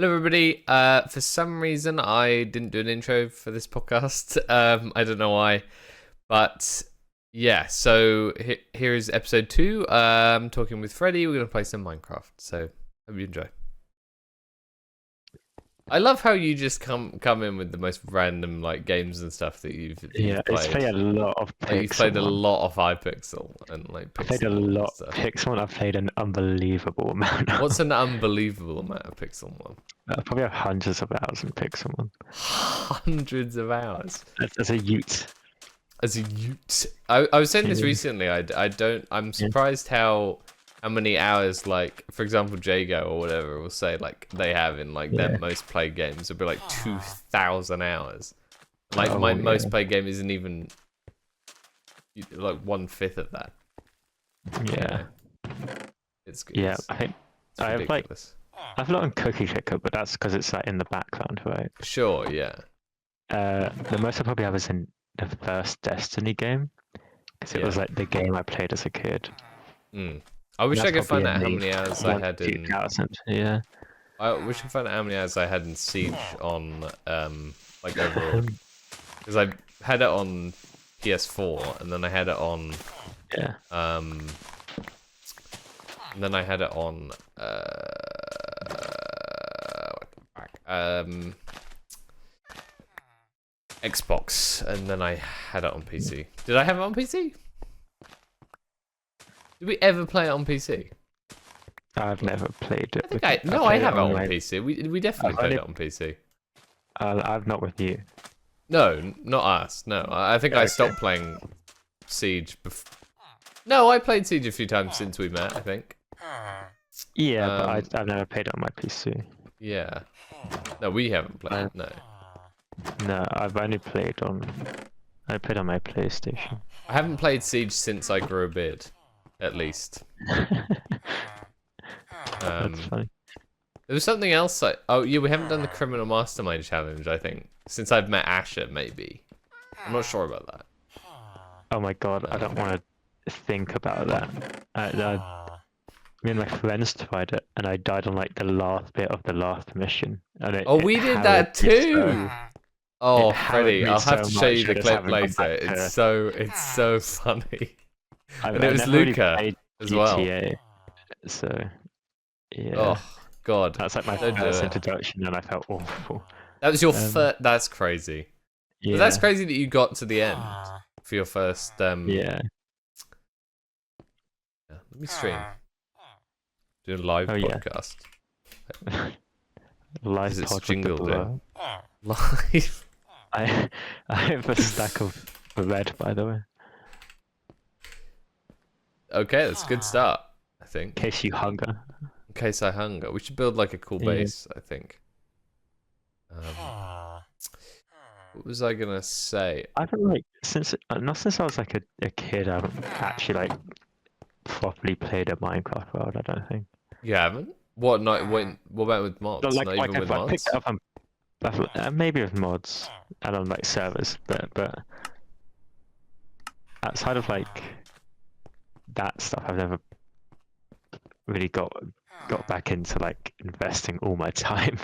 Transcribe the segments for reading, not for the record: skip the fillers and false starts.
Hello, everybody. For some reason, I didn't do an intro for this podcast. I don't know why, but yeah. So here is episode 2. Talking with Freddie. We're gonna play some Minecraft. So hope you enjoy. I love how you just come in with the most random like games and stuff that you've Yeah, played. it's played a lot of Pixel. Like, you've played a lot of Hypixel and like Pixel. I've played a lot of Pixel, and I've played an unbelievable amount. What's an unbelievable amount of Pixel one? I probably have hundreds of hours in Pixel one. Hundreds of hours. As a Ute. As a Ute. I was saying this recently. I'm surprised how many hours, like, for example, Jago or whatever will say like they have in like their most played games. It'll be like 2,000 hours. Like my most played game isn't even like 1/5 of that. Yeah. It's good. Yeah, I think it's I have ridiculous. I've a lot on Cookie Clicker, but that's because it's like in the background, right? Sure. Yeah. The most I probably have is in the first Destiny game, because it was like the game I played as a kid. I wish I could find out how many hours I had in. 2000, yeah. I wish I could find out how many hours I had in Siege on like overall, because I had it on PS4 and then I had it on and then I had it on Xbox, and then I had it on PC. Did I have it on PC? Did we ever play it on PC? I've never played it. I have it on PC. We definitely played it on PC. I've not with you. No, not us. No, I think I stopped playing Siege. No, I played Siege a few times since we met, I think. Yeah, but I've never played it on my PC. Yeah. No, we haven't played. No. No, I've only played on. I played on my PlayStation. I haven't played Siege since I grew a beard, at least. That's funny. There was something else. Oh, yeah, we haven't done the Criminal Mastermind Challenge, I think, since I've met Asher. Maybe. I'm not sure about that. Oh my god, I don't want to think about that. Me and my friends tried it, and I died on like the last bit of the last mission. And we did that too. Oh, Freddie, I'll have to show you the clip later. It's so funny. And it was Luca as well. So, yeah. Oh god, that's like my first introduction, and I felt awful. That was your first. That's crazy. Yeah. But that's crazy that you got to the end for your first. Yeah. Let me stream. Doing a live podcast. Live podcast. Jingled live. I have a stack of red, by the way. Okay, that's a good start, I think. In case you hunger. In case I hunger. We should build like a cool base, I think. What was I gonna say? I haven't like not since I was like a kid. I haven't actually like properly played a Minecraft world. I don't think. You haven't? What? Not when? What about with mods? Not even with mods? I picked it up on maybe with mods and on like servers, but outside of like that stuff, I've never really got back into like investing all my time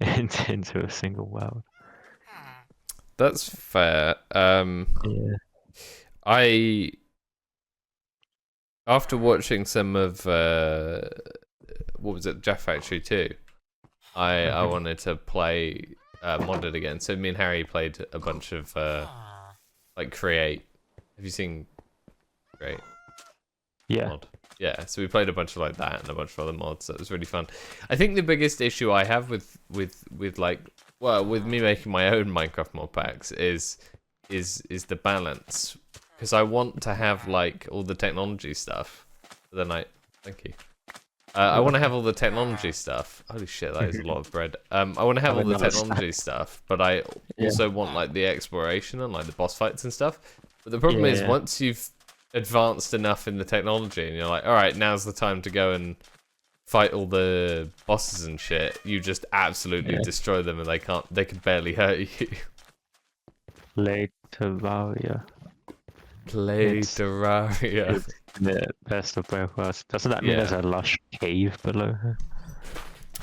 into a single world. That's fair. Yeah. After watching some of what was it, Jeff Factory 2, I wanted to play modded again. So me and Harry played a bunch of like Create. Have you seen Create? Yeah. Mod? Yeah, so we played a bunch of like that and a bunch of other mods. That was really fun. I think the biggest issue I have with like, well, with me making my own Minecraft mod packs is the balance, because I want to have like all the technology stuff. But then thank you. I want to have all the technology stuff. Holy shit, that is a lot of bread. I want to have all the technology stuff, but I also want like the exploration and like the boss fights and stuff. But the problem is, once you've advanced enough in the technology and you're like, all right, now's the time to go and fight all the bosses and shit, you just absolutely destroy them, and they can barely hurt you. Play Terraria. Yeah, the best of both worlds. Doesn't that mean there's a lush cave below her?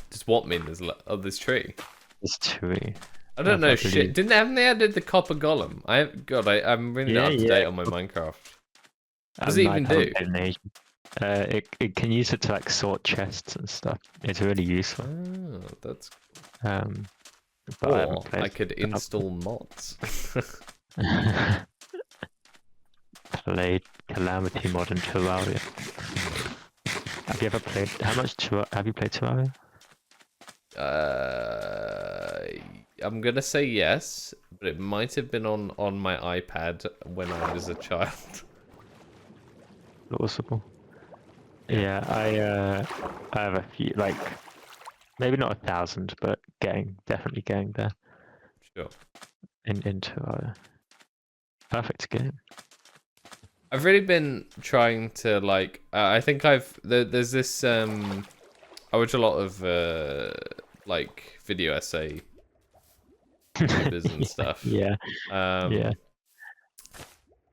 Does what mean this tree? This tree. I don't know I shit. believe. Haven't they added the copper golem? I'm really not Yeah, up to yeah. date on my Minecraft. What does I it even do? haven't played in ages. It can use it to like sort chests and stuff. It's really useful. Oh, that's. But I Or haven't played. I could install mods. Played Calamity mod and Terraria. Have you ever played? How much have you played Terraria? I'm gonna say yes, but it might have been on my iPad when I was a child. Plausible. Yeah, I have a few, like maybe not 1,000, but definitely getting there Sure. into a perfect game. I've really been trying to like. I think there's this. I watch a lot of like video essay YouTubers and stuff. Yeah. Yeah.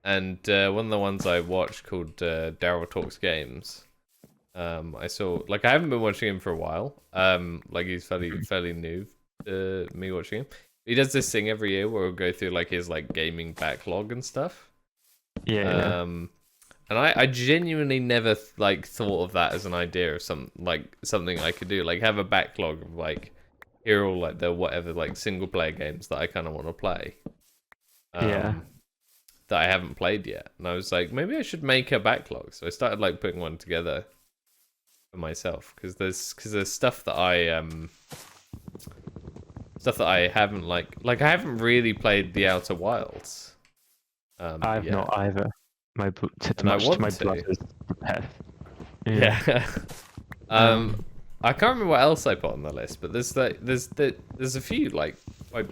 And one of the ones I watched called Daryl Talks Games. I saw like I haven't been watching him for a while. Like he's fairly new to me watching him. He does this thing every year where we'll go through like his like gaming backlog and stuff. Yeah. And I genuinely never like thought of that as an idea of something I could do. Like have a backlog of like here are all like the whatever like single player games that I kind of want to play. Yeah. That I haven't played yet, and I was like, maybe I should make a backlog. So I started like putting one together for myself because there's stuff that I haven't like I haven't really played the Outer Wilds. I've yet. not either. My to my brother's pet. Yeah. I can't remember what else I put on the list, but there's a few like quite,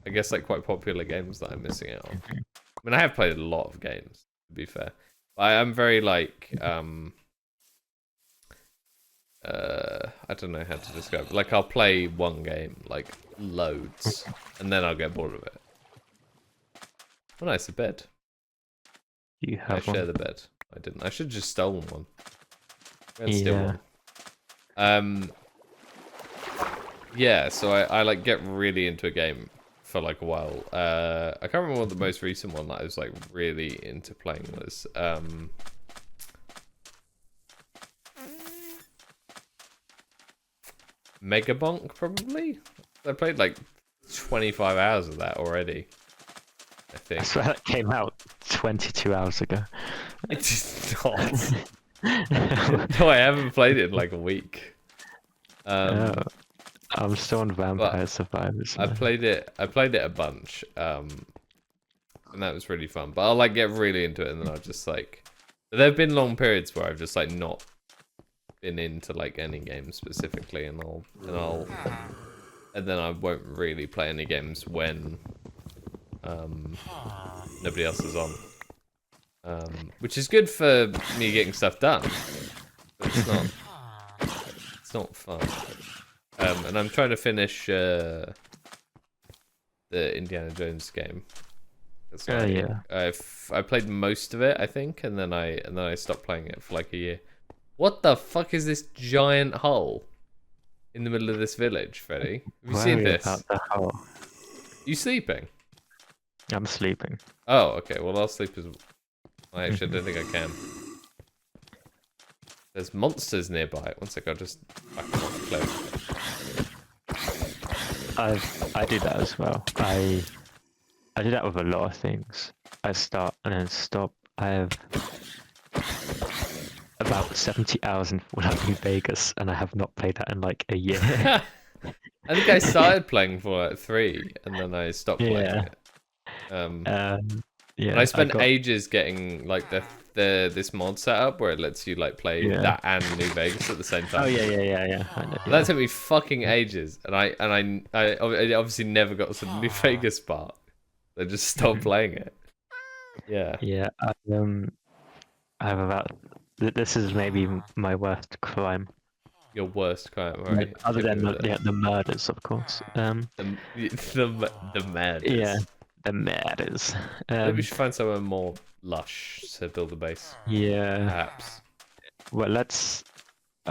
I guess like quite popular games that I'm missing out on. I mean, I have played a lot of games, to be fair. But I'm very like I don't know how to describe it. Like I'll play one game like loads, and then I'll get bored of it. Oh, nice, a bed. You I have share one. the bed. I didn't. I should have just stolen one. I Yeah. steal one. Yeah. So I like get really into a game for like a while. I can't remember what the most recent one that I was like really into playing was. Megabonk probably. I played like 25 hours of that already. I think. I swear that came out 22 hours ago. It's not. No, I haven't played it in like a week. I'm still on Vampire Survivors. I played it a bunch, and that was really fun. But I'll like get really into it, and then I'll just like. There have been long periods where I've just like not been into like any game specifically, and then I won't really play any games when nobody else is on. Which is good for me getting stuff done, but it's not fun. And I'm trying to finish the Indiana Jones game. Yeah. I played most of it, I think, and then I stopped playing it for like a year. What the fuck is this giant hole in the middle of this village, Freddie? Have you seen this? About the hole. You sleeping? I'm sleeping. Oh, okay. Well, I'll sleep as. I actually don't think I can. There's monsters nearby. One sec, I'll just back them off close. I do that as well. I do that with a lot of things. I start and then stop. I have about 70 hours in Fallout New Vegas, and I have not played that in like a year. I think I started playing Fallout 3, and then I stopped playing it. Yeah. And I spent ages getting like this mod set up where it lets you like play that and New Vegas at the same time. Oh yeah. I know, That took me fucking ages, and I obviously never got to the New Vegas part. I just stopped playing it. Yeah. Yeah. I have about. This is maybe my worst crime. Your worst crime, right? Other than the murders, of course. The murders. Yeah, the murders. Maybe we should find somewhere more lush to build a base. Yeah. Perhaps. Well, let's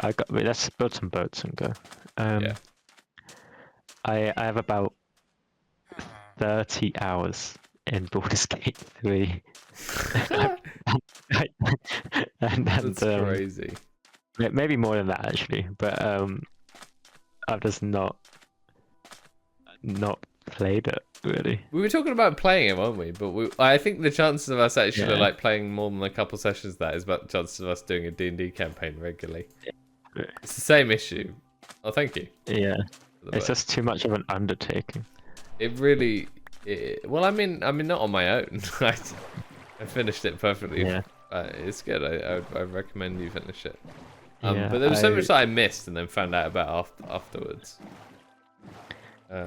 Wait, let's build some boats and go. Yeah. I have about 30 hours in Baldur's Gate 3. and That's crazy. maybe more than that actually, but I've just not played it really. We were talking about playing it, weren't we? But I think the chances of us actually like playing more than a couple sessions of that is about the chances of us doing a D&D campaign regularly. It's the same issue. Oh, thank you. Yeah, it's just too much of an undertaking. It really. Well, I mean, not on my own. I finished it perfectly. Yeah. It's good. I recommend you finish it. Yeah, but there was so much that I missed and then found out about afterwards.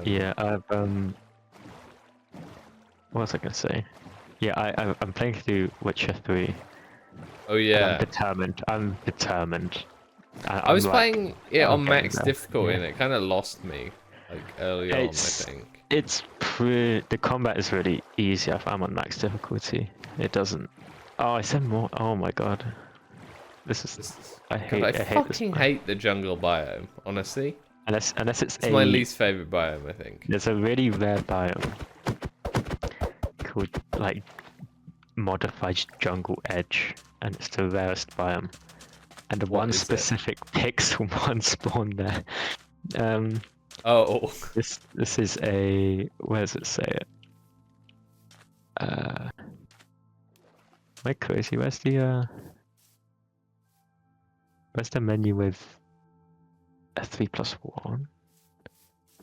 Yeah, what was I gonna say? Yeah, I'm playing through Witcher 3. Oh yeah. I'm determined. I was playing it on max difficulty and yeah. it kind of lost me like early on, I think. The combat is really easy if I'm on max difficulty. It doesn't. Oh, I said more. Oh my god. I fucking hate the jungle biome, honestly. Unless it's my least favorite biome, I think. There's a really rare biome called like modified jungle edge, and it's the rarest biome. And the one specific pixel one spawned there. Oh. This is a, where does it say it? Am I crazy? Where's the menu with a 3+1?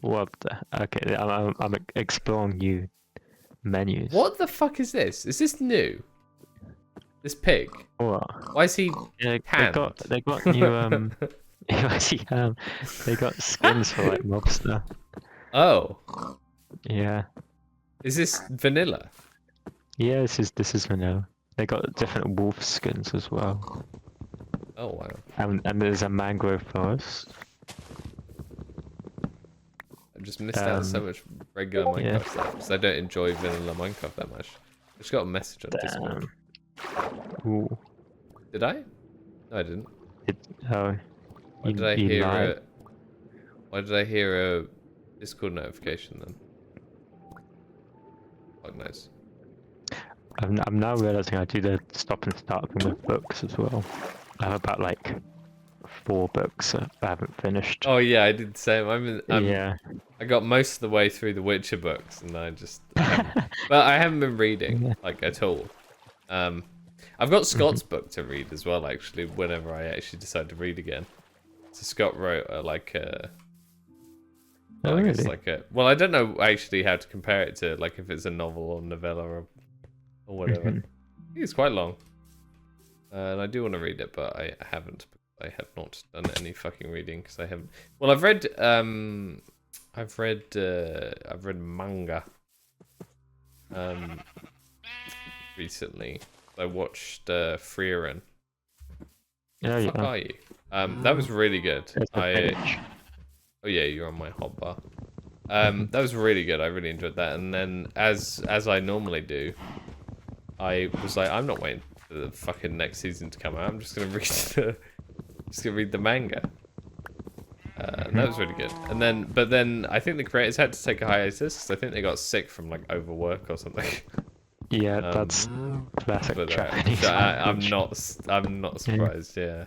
What the? Okay, I'm exploring new menus. What the fuck is this? Is this new? This pig? What? Why is he tanned? They got new they got skins for like mobster. Oh. Yeah. Is this vanilla? Yeah, this is vanilla. They got different wolf skins as well. Oh wow. And there's a mangrove forest. I've just missed out on so much regular Minecraft stuff because I don't enjoy vanilla Minecraft that much. I just got a message on Discord. Ooh. Did I? No, I didn't. Why did I hear a Discord notification then? Fuck knows. I'm now realizing I do the stop and start thing with books as well. I have about like 4 books that I haven't finished. Oh yeah, I did the same. Yeah. I got most of the way through the Witcher books, and but I haven't been reading like at all. I've got Scott's book to read as well. Actually, whenever I actually decide to read again, so Scott wrote well, I don't know actually how to compare it to like if it's a novel or novella or whatever. I think it's quite long, and I do want to read it, but I haven't. I have not done any fucking reading because I haven't. Well, I've read manga recently. I watched Frieren. Where the fuck are you? That was really good. Oh yeah, you're on my hotbar. That was really good. I really enjoyed that. And then as I normally do, I was like, I'm not waiting for the fucking next season to come out. I'm just gonna read the manga. And that was really good. But then I think the creators had to take a hiatus because I think they got sick from like overwork or something. Yeah, that's classic Japanese. So I'm not surprised. Yeah.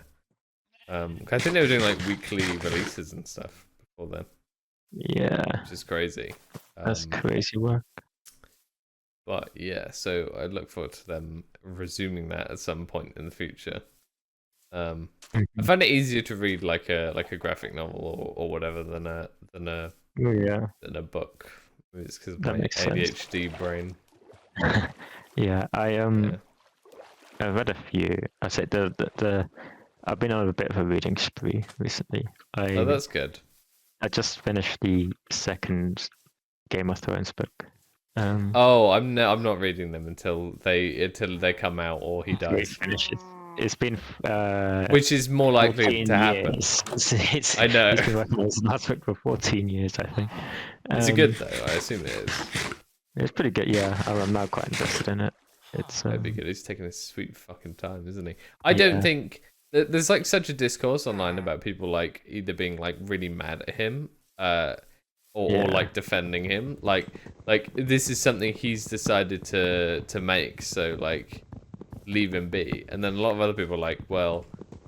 I think they were doing like weekly releases and stuff before then. Yeah. Which is crazy. That's crazy work. But yeah, so I look forward to them resuming that at some point in the future. I find it easier to read like a graphic novel or whatever than a book. It's because of my ADHD brain. Yeah, I've read a few. I said I've been on a bit of a reading spree recently. Oh, that's good. I just finished the second Game of Thrones book. I'm not reading them until they come out or he dies. It's been which is more likely to happen. I know. It's been working on his last book for 14 years, I think. Is it good though? I assume it is. It's pretty good, yeah. I'm now quite invested in it. It's that'd be good. He's taking his sweet fucking time, isn't he? I don't think there's like such a discourse online about people like either being like really mad at him, or like defending him, like this is something he's decided to make, so like leave him be. And then a lot of other people are like, well,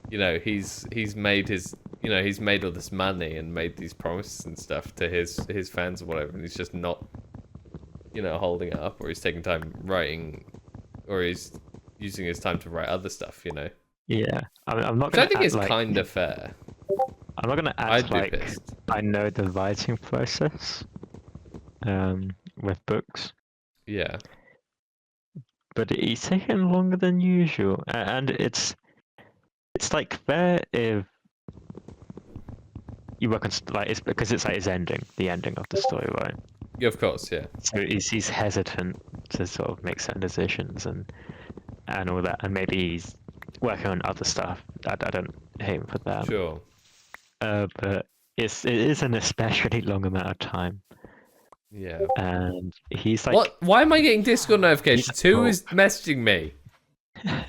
you know, he's made his, you know, he's made all this money and made these promises and stuff to his fans or whatever, and he's just not, you know, holding it up, or he's taking time writing, or he's using his time to write other stuff, you know. Yeah, I'm not Which I gonna think act is like kind of fair. I'm not gonna I'd act be like pissed. I know the writing process with books, Yeah. but it's taken longer than usual, and it's like fair if you work on like it's because it's like his ending, the ending of the story, right? Yeah, of course, yeah. So he's hesitant to sort of make certain decisions and all that, and maybe he's working on other stuff. I don't hate him for that. Sure. But it is an especially long amount of time. Yeah. And he's like, What? Why am I getting Discord notifications? he's Who broke. is messaging me?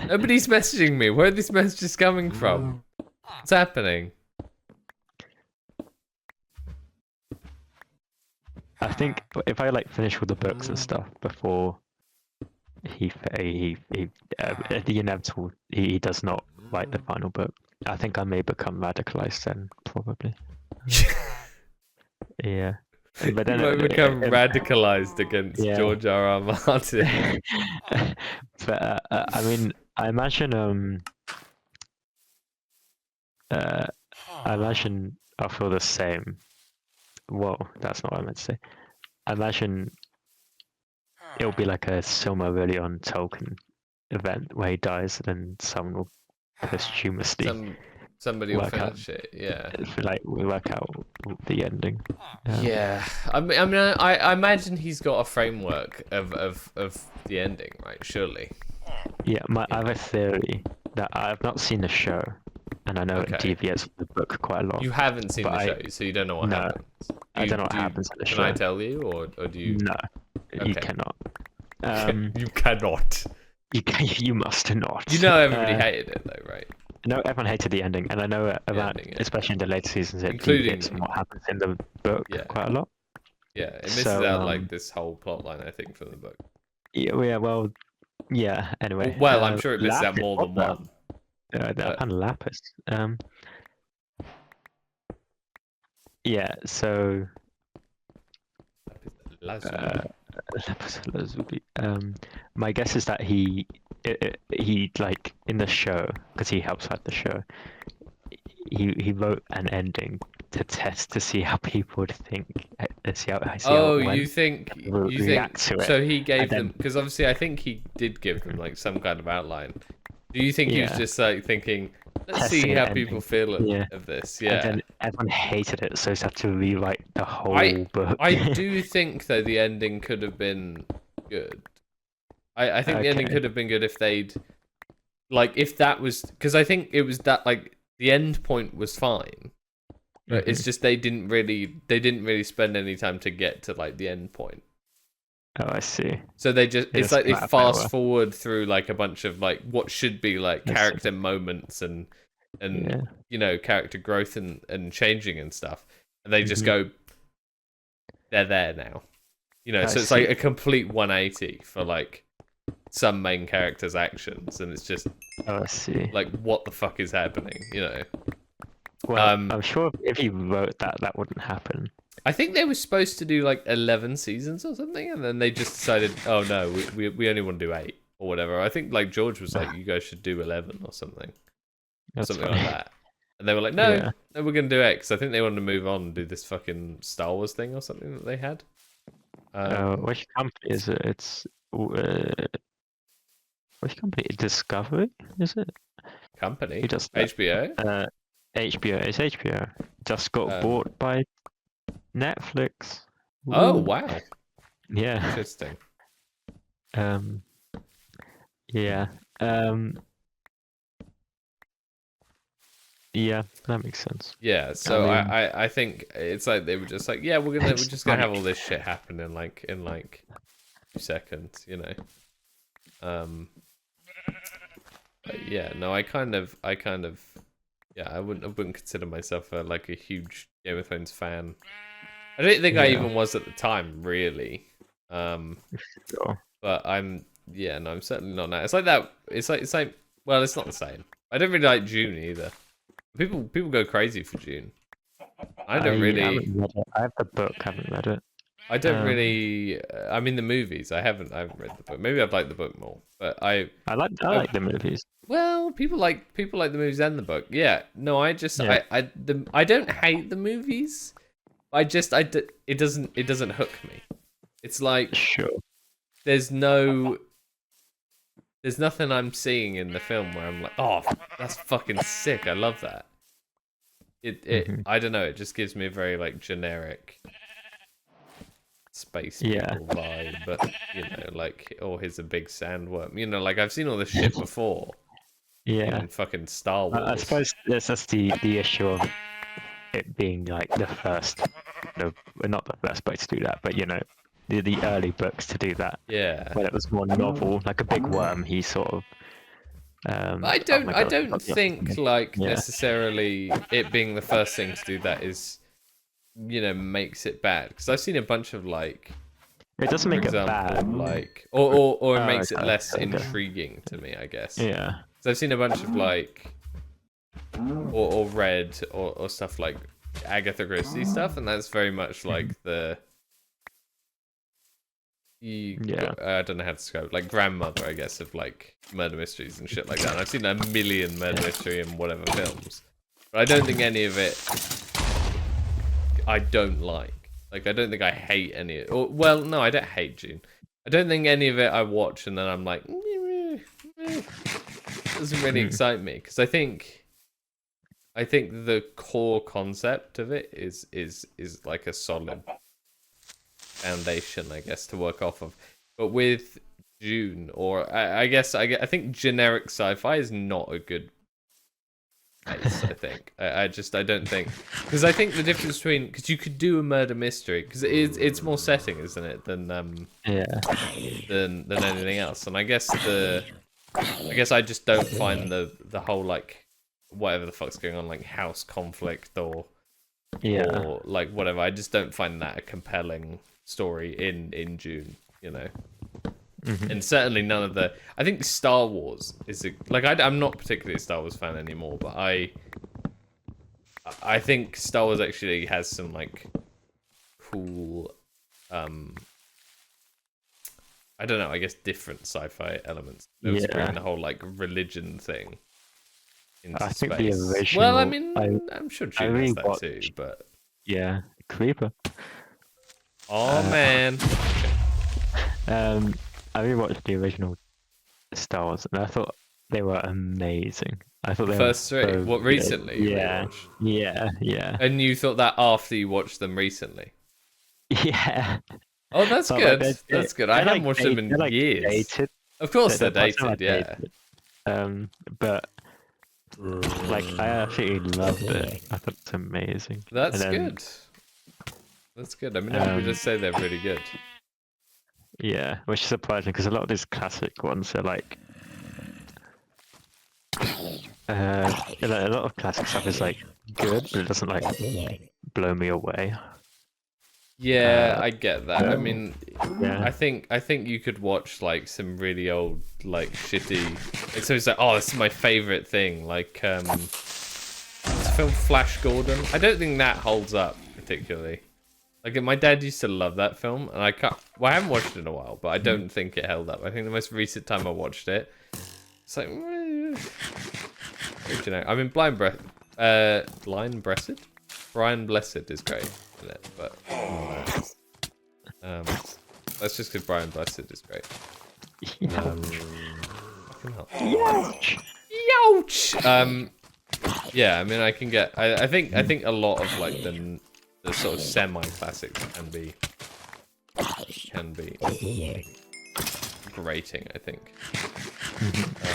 Nobody's messaging me. Where are these messages coming from? What's happening? I think if I like finish all the books and stuff before the inevitable, he does not write the final book. I think I may become radicalized then, probably. Yeah. But then You might become radicalized against George R.R. Martin. But I mean, I imagine I'll feel the same. Whoa, that's not what I meant to say. I imagine it'll be like a Silmarillion Tolkien event where he dies, and then someone will posthumously Somebody will finish it. Yeah. Like we work out the ending. Yeah. I mean, I imagine he's got a framework of the ending, right? Surely. Yeah, I have a theory that I've not seen the show, and I know it deviates from the book quite a lot. You haven't seen the show, so you don't know what happens. I don't know what happens in the show. Can I tell you, or do you? No, you cannot. You cannot. You must not. You know everybody hated it though, right? No, everyone hated the ending, and I know about, especially in the later seasons, it deviates from what happens in the book quite a lot. Yeah, it misses out like this whole plot line, I think, from the book. Yeah, well, yeah. Anyway. Well, I'm sure it misses out more than one. And Lapis. Yeah. So. Lapis Lazuli. My guess is that he like in the show, because he helps write the show. He wrote an ending to test to see how people would think. You think to it. So he gave them, because obviously I think he did give them like some kind of outline. Do you think he was just like thinking, let's see how people feel of this? Yeah. And then everyone hated it, so he had to rewrite the whole book. I do think though the ending could have been good. I think the ending could have been good if they'd like, if that was, because I think it was that like the end point was fine. But it's just they didn't really spend any time to get to like the end point. Oh, I see. So it's like they fast forward through like a bunch of like what should be like character moments and you know, character growth and changing and stuff, and they just go, they're there now, you know. So it's like a complete 180 for like some main characters' actions, and it's just I see. Like, what the fuck is happening, you know? Well, I'm sure if he wrote that wouldn't happen. I think they were supposed to do like 11 seasons or something, and then they just decided, oh no, we only want to do 8 or whatever. I think like George was like, you guys should do 11 or something. Something like that. And they were like, no, we're going to do 8, because I think they wanted to move on and do this fucking Star Wars thing or something that they had. Which company is it? It's... which company? Discovery, is it? Company? HBO? HBO. It's HBO. Just got bought by Netflix. Woo. Oh, wow. Yeah. Interesting. Yeah. Yeah, that makes sense. Yeah, so I think it's like they were just like, yeah, we're just gonna have all this shit happen in like 2 seconds, you know. Yeah, no, I kind of, yeah, I wouldn't consider myself like a huge Game of Thrones fan. I don't think I Yeah. even was at the time, really. Sure. But yeah, no, I'm certainly not now. It's like that. It's like, well, it's not the same. I don't really like June either. People go crazy for June. I don't really. haven't read it. I have the book, haven't read it. I don't really. I mean, the movies. I haven't read the book. Maybe I'd like the book more. But I like the movies. well, people like the movies and the book. Yeah. No, I just Yeah. I don't hate the movies. It doesn't hook me. It's like Sure. there's nothing I'm seeing in the film where I'm like, oh, that's fucking sick. I love that. I don't know. It just gives me a very like generic space people vibe, but you know, like, oh, here's a big sandworm. You know, like I've seen all this shit before. Yeah. In fucking Star Wars. I suppose that's the issue of it being like the first. No, well, not the first book to do that, but you know, the early books to do that. Yeah. When it was more novel, like a big worm, he sort of. I don't think like necessarily it being the first thing to do that is, you know, makes it bad, because I've seen a bunch of like. It doesn't make it bad, like, or it makes it less intriguing to me, I guess. Yeah. So I've seen a bunch of like, or read or stuff like Agatha Christie stuff, and that's very much like the. I don't know how to describe it. Like grandmother, I guess, of like murder mysteries and shit like that. And I've seen a million murder mystery and whatever films, but I don't think any of it I don't like. Like, I don't think I hate any of it. Or, well, no, I don't hate June. I don't think any of it I watch and then I'm like, doesn't really excite me, because I think the core concept of it is like a solid foundation, I guess, to work off of. But with June, or I think generic sci-fi is not a good place. I think I don't think, because I think the difference between, because you could do a murder mystery, because it's more setting, isn't it, than than anything else. And I guess I just don't find the whole like whatever the fuck's going on, like house conflict or like whatever. I just don't find that a compelling story in June, you know. And certainly none of the. I think Star Wars is I'm not particularly a Star Wars fan anymore, but I think Star Wars actually has some like cool, I don't know, I guess different sci-fi elements. There was bringing the whole like religion thing into space. Think the original. Well, I mean, I'm sure June has that too, but Creeper. Oh man. I rewatched the original Star Wars, and I thought they were amazing. I thought they first were three. So what, recently? Yeah. And you thought that after you watched them recently? Yeah. Oh, that's good. That's good. I haven't watched them in years. Dated. Of course, they're dated. Yeah. But like, I absolutely loved it. I thought it's amazing. That's good. That's good. I mean, I would just say they're really good. Yeah, which is surprising, because a lot of these classic ones are like, a lot of classic stuff is like good, but it doesn't like blow me away. Yeah, I get that. I mean, yeah. I think you could watch like some really old, like shitty. So it's like, oh, this is my favorite thing. Like, it's a film Flash Gordon. I don't think that holds up particularly. Like, my dad used to love that film, and I haven't watched it in a while, but I don't think it held up. I think the most recent time I watched it, it's like, you know, I mean, Blind Breasted? Brian Blessed is great in it, but that's just because Brian Blessed is great. Fucking hell. Youch! Yeah, I mean, I can get. I think a lot of like the sort of semi-classics can be grating, I think.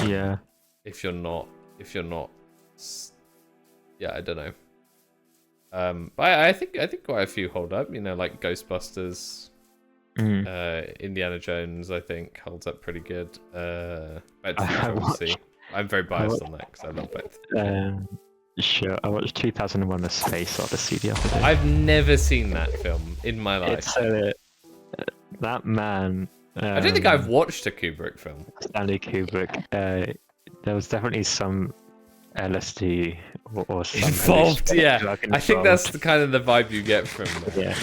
Yeah. If you're not, yeah, I don't know. But I think quite a few hold up. You know, like Ghostbusters, Indiana Jones. I think holds up pretty good. Back to the Future, obviously. I'm very biased on that because I love both. Sure. I watched 2001: A Space Odyssey the other day. I've never seen that film in my life. It's that man. I don't think I've watched a Kubrick film. Stanley Kubrick. There was definitely some LSD or some Involved, yeah. drug I think involved. that's the kind of the vibe you get from Yeah.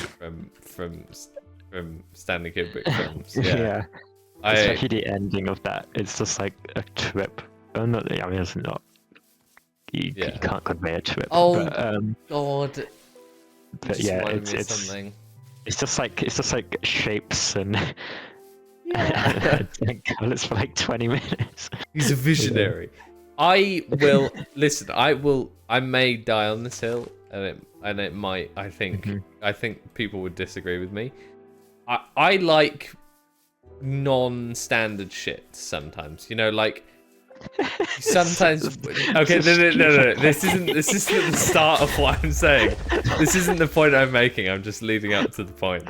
from Stanley Kubrick films. Yeah. Yeah. Especially the ending of that. It's just like a trip. I mean, it's not. You can't convey a trip. Oh, but, God. but Just yeah, reminded me of it's something. it's just like shapes and colours for like 20 minutes. He's a visionary. I will listen. I may die on this hill, and it might. I think people would disagree with me. I like non-standard shit sometimes. You know, like sometimes. Okay, no. This isn't the start of what I'm saying. This isn't the point I'm making. I'm just leading up to the point.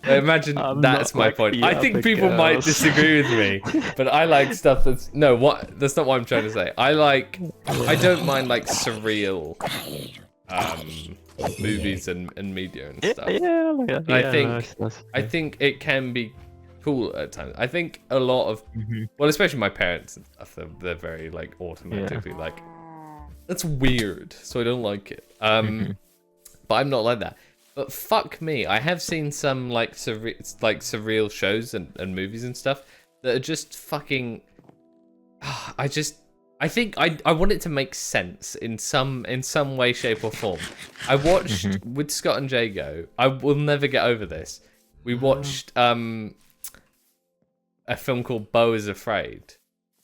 Imagine that's my point. I think people might disagree with me, but I like stuff that's that's not what I'm trying to say. I don't mind like surreal movies and media and stuff. I think it can be cool at times. I think a lot of well, especially my parents and stuff, they're very like automatically like that's weird, so I don't like it. But I'm not like that. But fuck me, I have seen some like surreal shows and movies and stuff that are just fucking. I think I want it to make sense in some way, shape, or form. I watched with Scott and Jago. I will never get over this. We watched a film called Beau is Afraid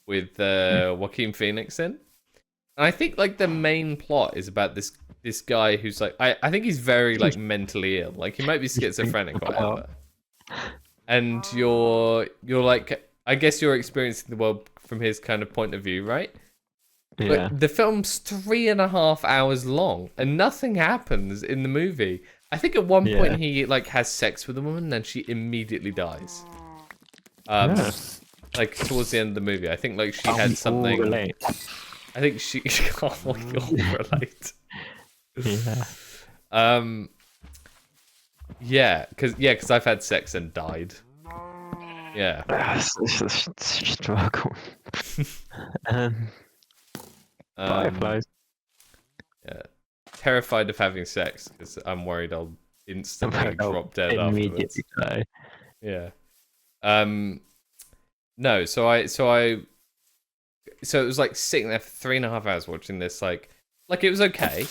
with Joaquin Phoenix in. And I think like the main plot is about this guy who's like I think he's very like mentally ill. Like he might be schizophrenic or whatever. And you're like I guess you're experiencing the world from his kind of point of view, right? Yeah. But the film's 3.5 hours long and nothing happens in the movie. I think at one point he like has sex with a woman and then she immediately dies. Like towards the end of the movie. I think like she had something. I think she can't relate. Yeah. Because I've had sex and died. Yeah. It's a struggle. Fireflies. Yeah. Terrified of having sex because I'm worried I'll instantly drop dead afterwards. Die. Yeah. No. So it was like sitting there for 3.5 hours watching this. Like it was okay.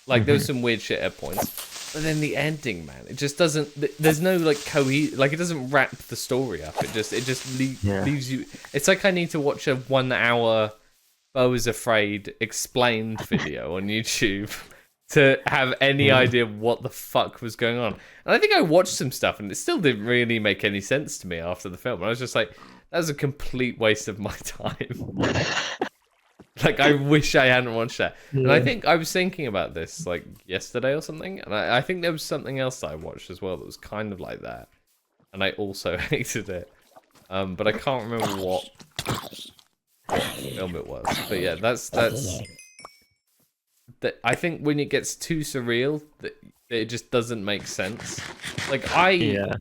Like there was some weird shit at points, but then the ending, man, it just doesn't. There's no like like it doesn't wrap the story up. It just leaves you. It's like I need to watch a 1 hour Beau is Afraid explained video on YouTube to have any idea what the fuck was going on. And I think I watched some stuff and it still didn't really make any sense to me after the film. I was just like, that was a complete waste of my time. Like, I wish I hadn't watched that. And I think I was thinking about this like yesterday or something. And I think there was something else that I watched as well that was kind of like that. And I also hated it. But I can't remember what film it was. But yeah, that's I think when it gets too surreal, that it just doesn't make sense. Like well,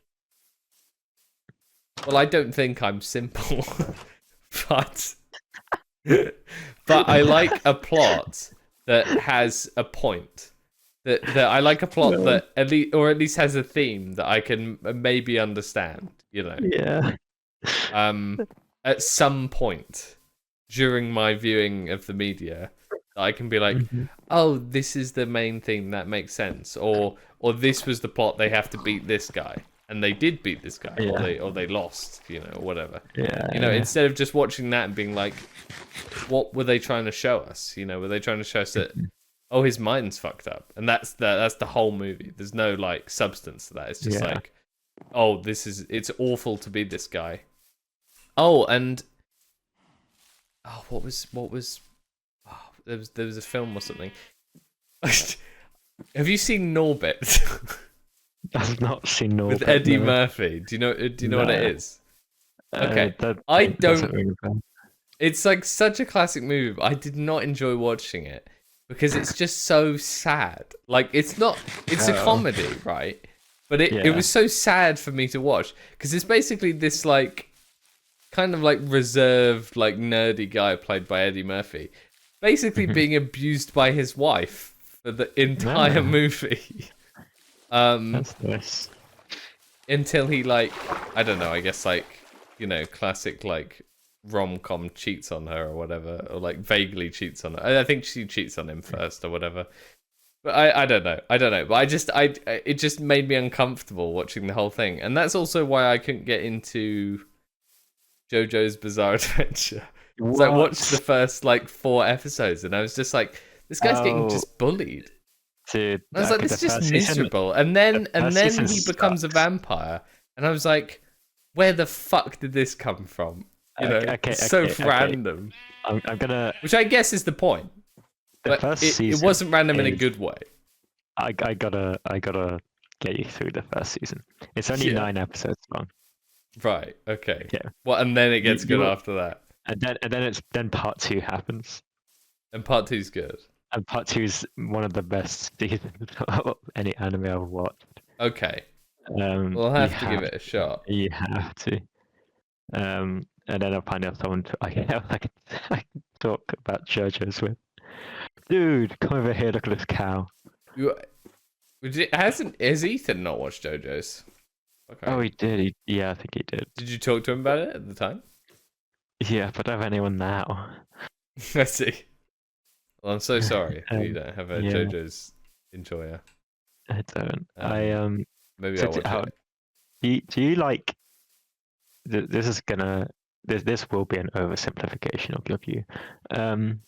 I don't think I'm simple, but I like a plot that has a point. That I like a plot that at least has a theme that I can maybe understand. You know. Yeah. At some point during my viewing of the media, I can be like, oh, this is the main thing that makes sense, or this was the plot. They have to beat this guy, and they did beat this guy, or they lost, you know, or whatever. Instead of just watching that and being like, what were they trying to show us? You know, were they trying to show us that, oh, his mind's fucked up, and that's the whole movie. There's no like substance to that. It's just like, oh, it's awful to be this guy. Oh, and what was there was a film or something. Have you seen Norbit? I've not seen Norbit. With Eddie Murphy. Do you know what it is? Okay. I don't It's like such a classic movie, but I did not enjoy watching it because it's just so sad. Like it's not, it's a comedy, right? But it Yeah. was so sad for me to watch because it's basically this like kind of like reserved, like nerdy guy played by Eddie Murphy, basically being abused by his wife for the entire movie. That's nice. Until he like, I don't know, I guess like, you know, classic like rom-com cheats on her or whatever, or like vaguely cheats on her. I think she cheats on him first or whatever. But I don't know. But it just made me uncomfortable watching the whole thing. And that's also why I couldn't get into JoJo's Bizarre Adventure. Because I watched the first like 4 episodes and I was just like, this guy's getting just bullied. Dude, I was like, this is just miserable. And then he becomes a vampire. And I was like, where the fuck did this come from? You know, it's so random. I'm gonna... Which I guess is the point. But it wasn't random in a good way. I gotta get you through the first season. It's only 9 episodes long. Right. Okay. Yeah. Well, and then it gets good after that. And then part 2 happens. And part 2's good. And part 2 is one of the best seasons of any anime I've watched. Okay. We'll have to give it a shot. You have to. And then I'll find out someone I can talk about JoJo's with. Dude, come over here. Look at this cow. Has Ethan not watched JoJo's? Okay. Oh, he did. Yeah, I think he did. Did you talk to him about it at the time? Yeah, but I don't have anyone now. I see. Well, I'm so sorry you don't have a JoJo's enjoyer. I don't. Maybe I'll watch it. Do you like? This will be an oversimplification of your view. I want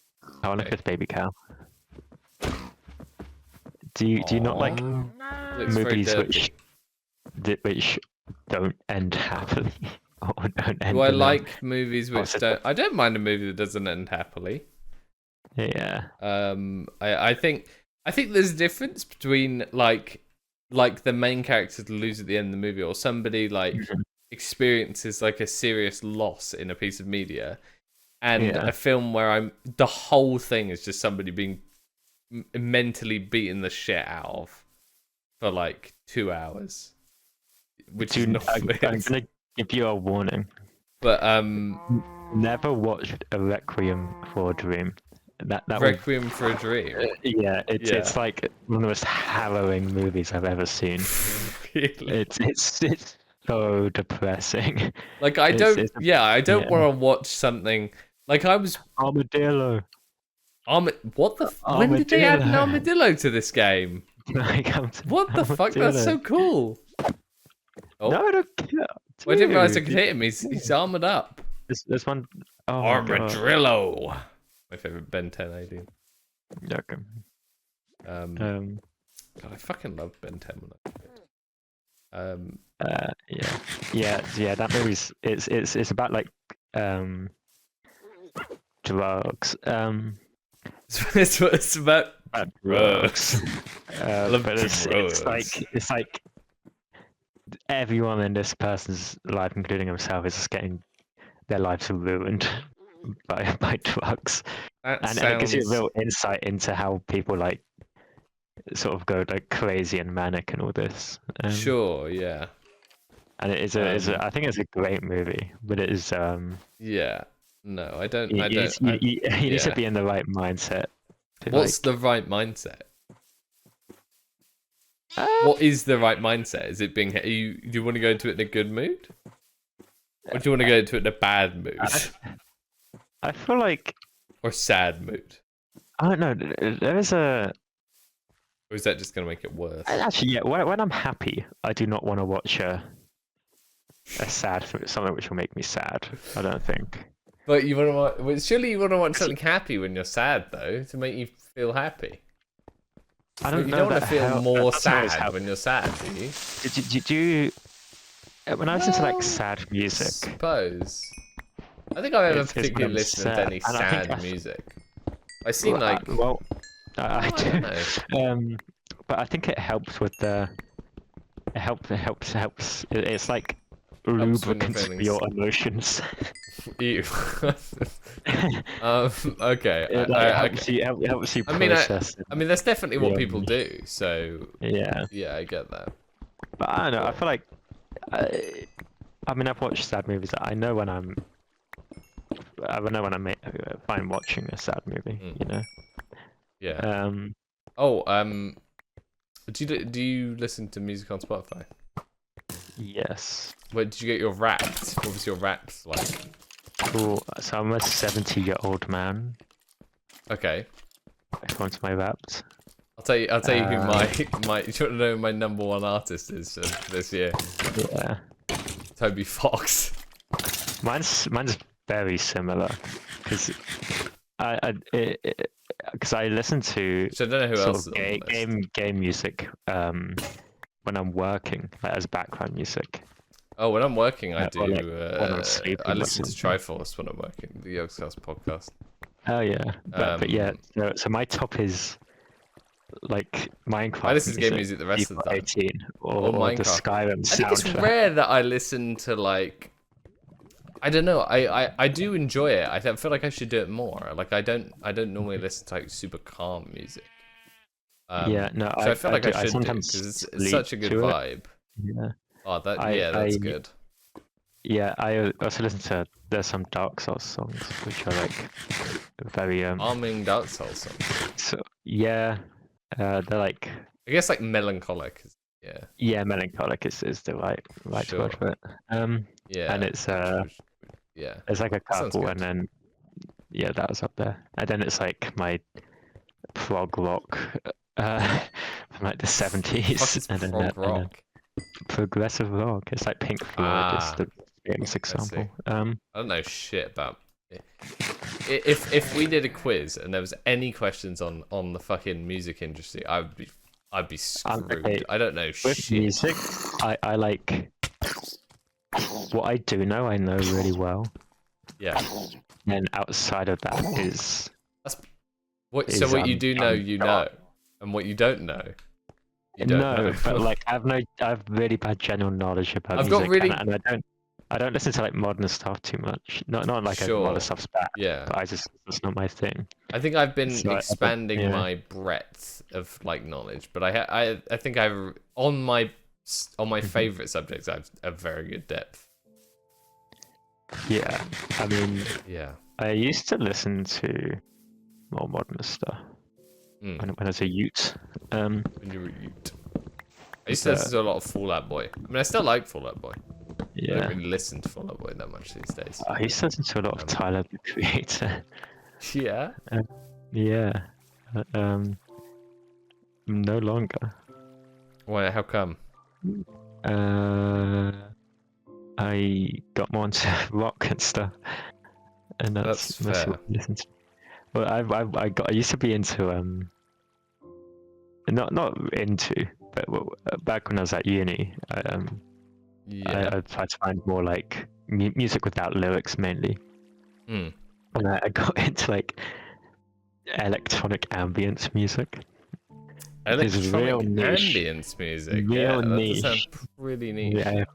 to look at this baby cow. Do you not like movies which don't end happily or don't end? Do I like movies which don't? I don't mind a movie that doesn't end happily. Yeah. I think there's a difference between like the main character to lose at the end of the movie, or somebody like experiences like a serious loss in a piece of media, and a film where the whole thing is just somebody being mentally beaten the shit out of for like 2 hours, which is not. I'm gonna give you a warning. But never watched a Requiem for a Dream. That Requiem for a Dream. It's like one of the most harrowing movies I've ever seen. Really? It's so depressing. Like I don't want to watch something like I was Armadillo. What the? When did they add an armadillo to this game? What the fuck? That's so cool. Oh. No, I don't care. Well, I didn't realize I could hit him. He's armored up. This one. Oh, Armadillo. My favorite Ben 10 alien. Okay. God, I fucking love Ben 10 when Yeah. That movie's it's about like drugs. It's about drugs. But it's like everyone in this person's life, including himself, is just getting their lives ruined by drugs. And it gives you a real insight into how people like sort of go like crazy and manic and all this. Sure, yeah. And it is I think it's a great movie, but it is yeah. No, I don't. You need to be in the right mindset. What's the right mindset? What is the right mindset? Is it being? Do you want to go into it in a good mood, or do you want to go into it in a bad mood? I feel like, or sad mood. I don't know. There is a. Or is that just gonna make it worse? Actually, yeah. When I'm happy, I do not want to watch a sad something which will make me sad. I don't think. But you want to watch? Well, surely you want to watch something happy when you're sad, though, to make you feel happy. I don't know. You don't want to feel more sad when you're sad, do you? Did you? When I listen to like sad music, I suppose. I think I've ever particularly listened to any sad music. I seem like. Well, I do. Know. But I think it helps with the. It helps. It's like lubricant for your emotions. Ew. Okay. It like helps you I mean, process it. I mean, that's definitely what Yeah. people do. So Yeah, yeah, I get that. but I don't know. I Cool. feel like I mean I've watched sad movies. I know when fine watching a sad movie. Mm, You know. yeah. Um. Oh, do you listen to music on Spotify? Yes. Where did you get your Wrapped? What was your Wrapped like? Cool. So I'm a 70-year-old man. Okay. According to my Wrapped. I'll tell you who my do you want to know who my #1 artist is this year? Yeah. Toby Fox. Mine's very similar because I listen to So I don't know who sort else of is on the list. game music when I'm working, like as background music. Oh, when I'm working, I Or like do. when I'm I sleeping or listen to something. Triforce when I'm working, the Yogscast podcast. Oh yeah, but yeah. Um, So my top is like I Minecraft listen to game music, music the rest of the FIFA time. 18, Or or the Minecraft. Skyrim I think it's soundtrack. rare that I listen to like. I don't know. I do enjoy it. I feel like I should do it more. Like I don't normally listen to like super calm music. Yeah, no, So I feel like I I should do sometimes because it's sleep such a good to it. vibe. Yeah, Oh, I that's good. yeah, I also listen to there's some Dark Souls songs which are like very Arming Dark Souls song. so yeah, they're like I guess like melancholic. Yeah. yeah, melancholic is the right Sure. word for it. And Yeah. it's Yeah. there's like a That sounds couple, good. and then yeah, that was up there, and then it's like my prog rock from like the Fuck 70s, is and then prog and then rock. progressive rock. It's like Pink Floyd is Ah, the famous I see. example. I don't know shit about. If we did a quiz and there was any questions on the fucking music industry, I'd be screwed. Okay, I don't know with shit. music, I like what I do know. I know really well. Yeah. And outside of that is That's so what you do know, you know, and what you don't know, you don't know. no, but like I've really bad general knowledge about I've music, got really and I don't listen to like modern stuff too much. Not like a lot sure. of stuff's bad, Yeah. but it's not my thing. I think I've been So expanding yeah. my breadth of like knowledge, but I think I've on my favorite subjects I've a very good depth. Yeah, I mean, Yeah. I used to listen to more modern stuff when I was a youth. When you were Ute. I used to listen to a lot of Fall Out Boy. I mean, I still like Fall Out Boy. I Yeah, don't really listen to Fall Out Boy that much these days. I used to listen to a lot of Tyler the Creator. Yeah. Yeah, no longer. Why? How come? I got more into rock and stuff, and That's mostly fair. what I listen to. Well, I used to be into not into, but back when I was at uni, Yeah. I tried to find more like music without lyrics mainly, Mm. and I got into like electronic ambience music. Electronic real niche. ambience music. Real Yeah, that does niche. sound pretty niche. Yeah,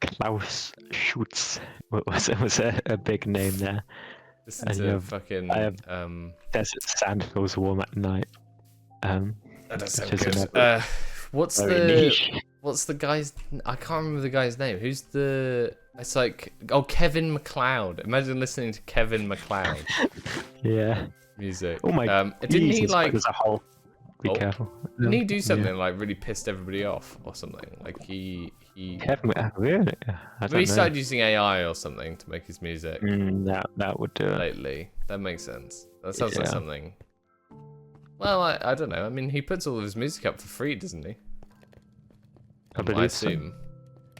Klaus Schutz was a big name there. Listen And to you have- fucking I have- Desert sand feels warm at night. that does sound which is good. another What's very the niche. what's the guy's? I can't remember the guy's name. Who's the? It's like Kevin MacLeod. Imagine listening to Kevin MacLeod Yeah. music. Oh my. Didn't he Jesus, like? There's a hole. Be Oh. careful. Didn't he do something Yeah. like really pissed everybody off or something? Like he Kevin, really? I maybe don't he know. started using AI or something to make his music That would do it. lately. That makes sense. That sounds like Yeah. something. Well, I don't know. I mean, he puts all of his music up for free, doesn't he? I believe so. assume.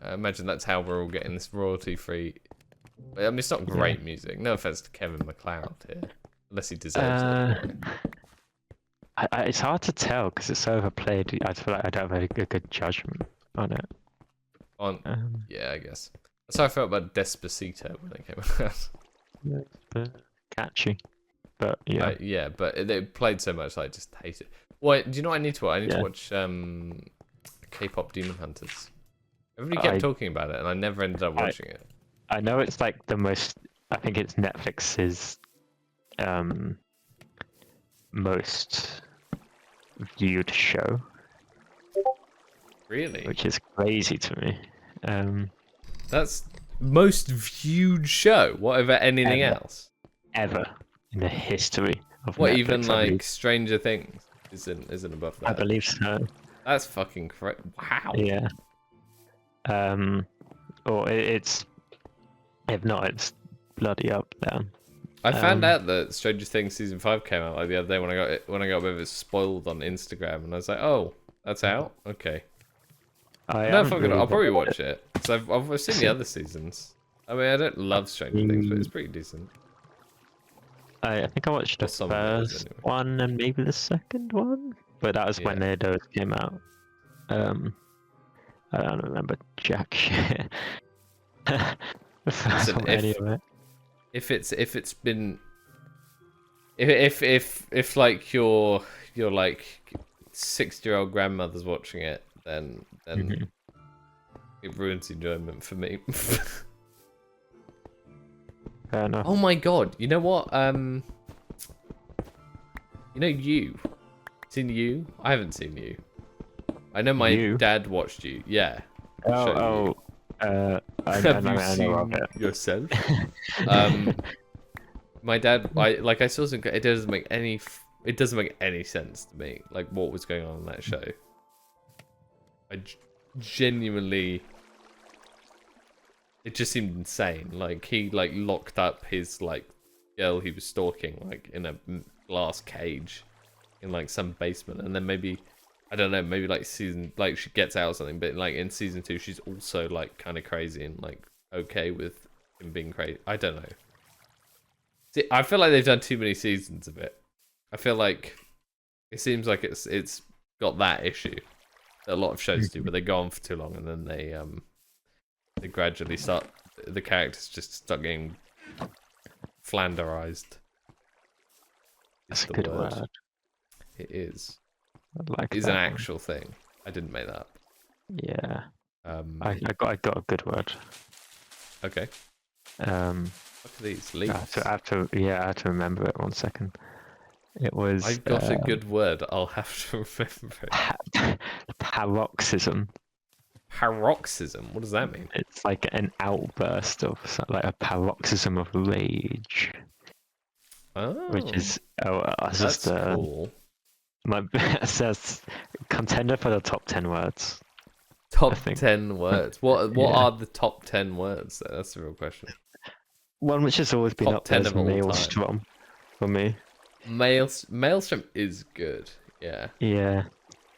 I imagine that's how we're all getting this royalty-free. I mean, it's not great music. No offense to Kevin MacLeod here, unless he deserves it. It's hard to tell because it's so overplayed. I feel like I don't have a good judgment on it. Yeah, I guess. That's how I felt about Despacito when it came out. But catchy, but yeah. Yeah, but it played so much I just hate it. Well, do you know what I need to watch? I need to watch K-pop Demon Hunters. Everybody kept talking about it, and I never ended up watching it. I know it's like the most. I think it's Netflix's most viewed show, Really? which is crazy to me. That's most viewed show. What about anything Ever. else? Ever in the history of What Netflix, even I believe. like Stranger Things isn't above that? I believe so. That's fucking crazy. Wow. Yeah. Or it's if not, it's bloody up there. I found out that Stranger Things season 5 came out like the other day when I got a bit of it spoiled on Instagram, and I was like, oh, that's out. Okay. I No, if haven't I'm gonna, really I'll probably watched watch it because I've seen the other seasons. I mean, I don't love Stranger Things, but it's pretty decent. I think I watched the Or some of it is, first anyway. one and maybe the second one, but that was when those came out. I don't remember jack shit. Listen, if it's been if like your like 60-year-old grandmother's watching it, then it ruins the enjoyment for me. Fair enough. Oh my god! You know what? You know you. Seen you? I haven't seen you. I know my dad watched you. Yeah. I Have you know seen yourself? My dad, I saw some. It doesn't make any sense to me. Like what was going on in that show. I genuinely, it just seemed insane. Like he locked up his girl he was stalking in a glass cage in some basement, and then maybe I don't know, maybe season she gets out or something, but in season 2 she's also kind of crazy and okay with him being crazy. I don't know. See, I feel like they've done too many seasons of it. I feel like it seems like it's got that issue that a lot of shows do, but they go on for too long and then they gradually start, the characters just start getting flanderized. That's a good word. It is. Like it's an actual thing. I didn't make that up. Yeah. I got a good word. Okay. What are these leaves? I have to remember it 1 second. It was. I got a good word. I'll have to remember it. Paroxysm. Paroxysm. What does that mean? It's like an outburst of a paroxysm of rage. Oh. Which is that's cool. It says contender for the top 10 words. Top 10 words. What are the top 10 words? That's the real question. One which has always been top up 10 there is Maelstrom for me. Maelstrom is good. Yeah. Yeah.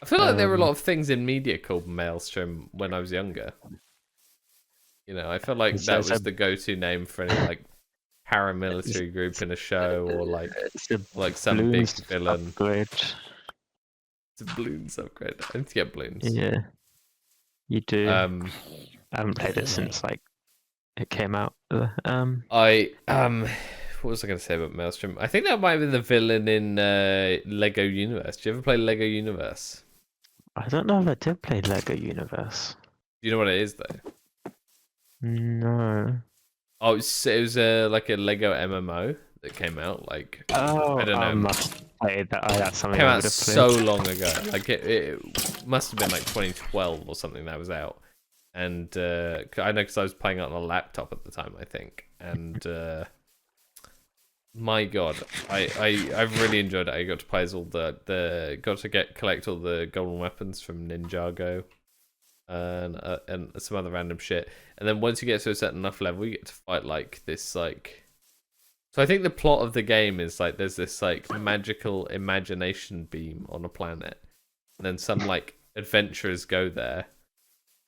I feel like there were a lot of things in media called Maelstrom when I was younger. You know, I feel like that was the go-to name for any paramilitary group in a show or some big villain. Upgrade. It's a balloons upgrade. I need to get balloons. Yeah. You do. I haven't played it since it came out. What was I going to say about Maelstrom? I think that might have been the villain in Lego Universe. Did you ever play Lego Universe? I don't know if I did play Lego Universe. Do you know what it is though? No. Oh, it was a Lego MMO that came out I don't know. That's something came out so long ago. It must have been 2012 or something that was out. And I know because I was playing it on a laptop at the time, I think. And my god, I really enjoyed it. I got to play as all collect all the golden weapons from Ninjago. And some other random shit, and then once you get to a certain enough level, you get to fight this So I think the plot of the game is there's this magical imagination beam on a planet, and then some adventurers go there,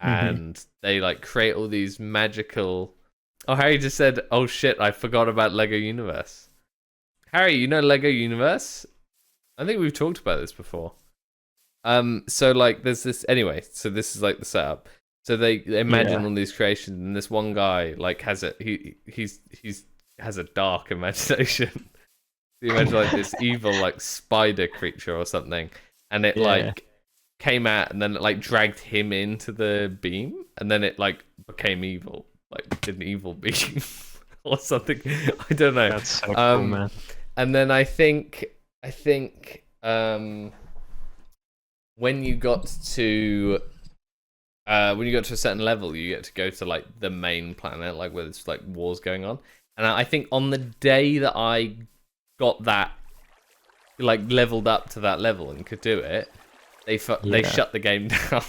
and they create all these magical. Oh, Harry just said, "Oh shit, I forgot about Lego Universe." Harry, you know Lego Universe? I think we've talked about this before. So there's this anyway. So this is the setup. So they imagine all these creations, and this one guy has a dark imagination. You imagine this evil spider creature or something, and it came out, and then it dragged him into the beam, and then it became evil, did an evil beam or something. I don't know. That's so cool, man. And then I think when you got to a certain level, you get to go to like the main planet, like where there's like wars going on. And I think on the day that I got that, like leveled up to that level and could do it, they shut the game down.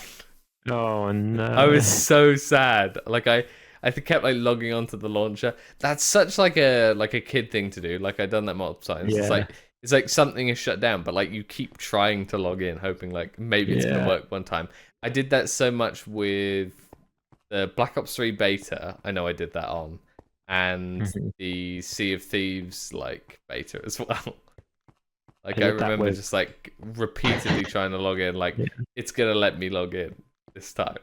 Oh no! I was so sad. Like I kept like logging onto the launcher. That's such like a kid thing to do. Like I've done that multiple times. Yeah. It's like something is shut down, but like you keep trying to log in, hoping like maybe it's gonna work one time. I did that so much with the Black Ops 3 beta. I know I did that on, and the Sea of Thieves like beta as well. Like I remember just like repeatedly trying to log in. Like it's gonna let me log in this time.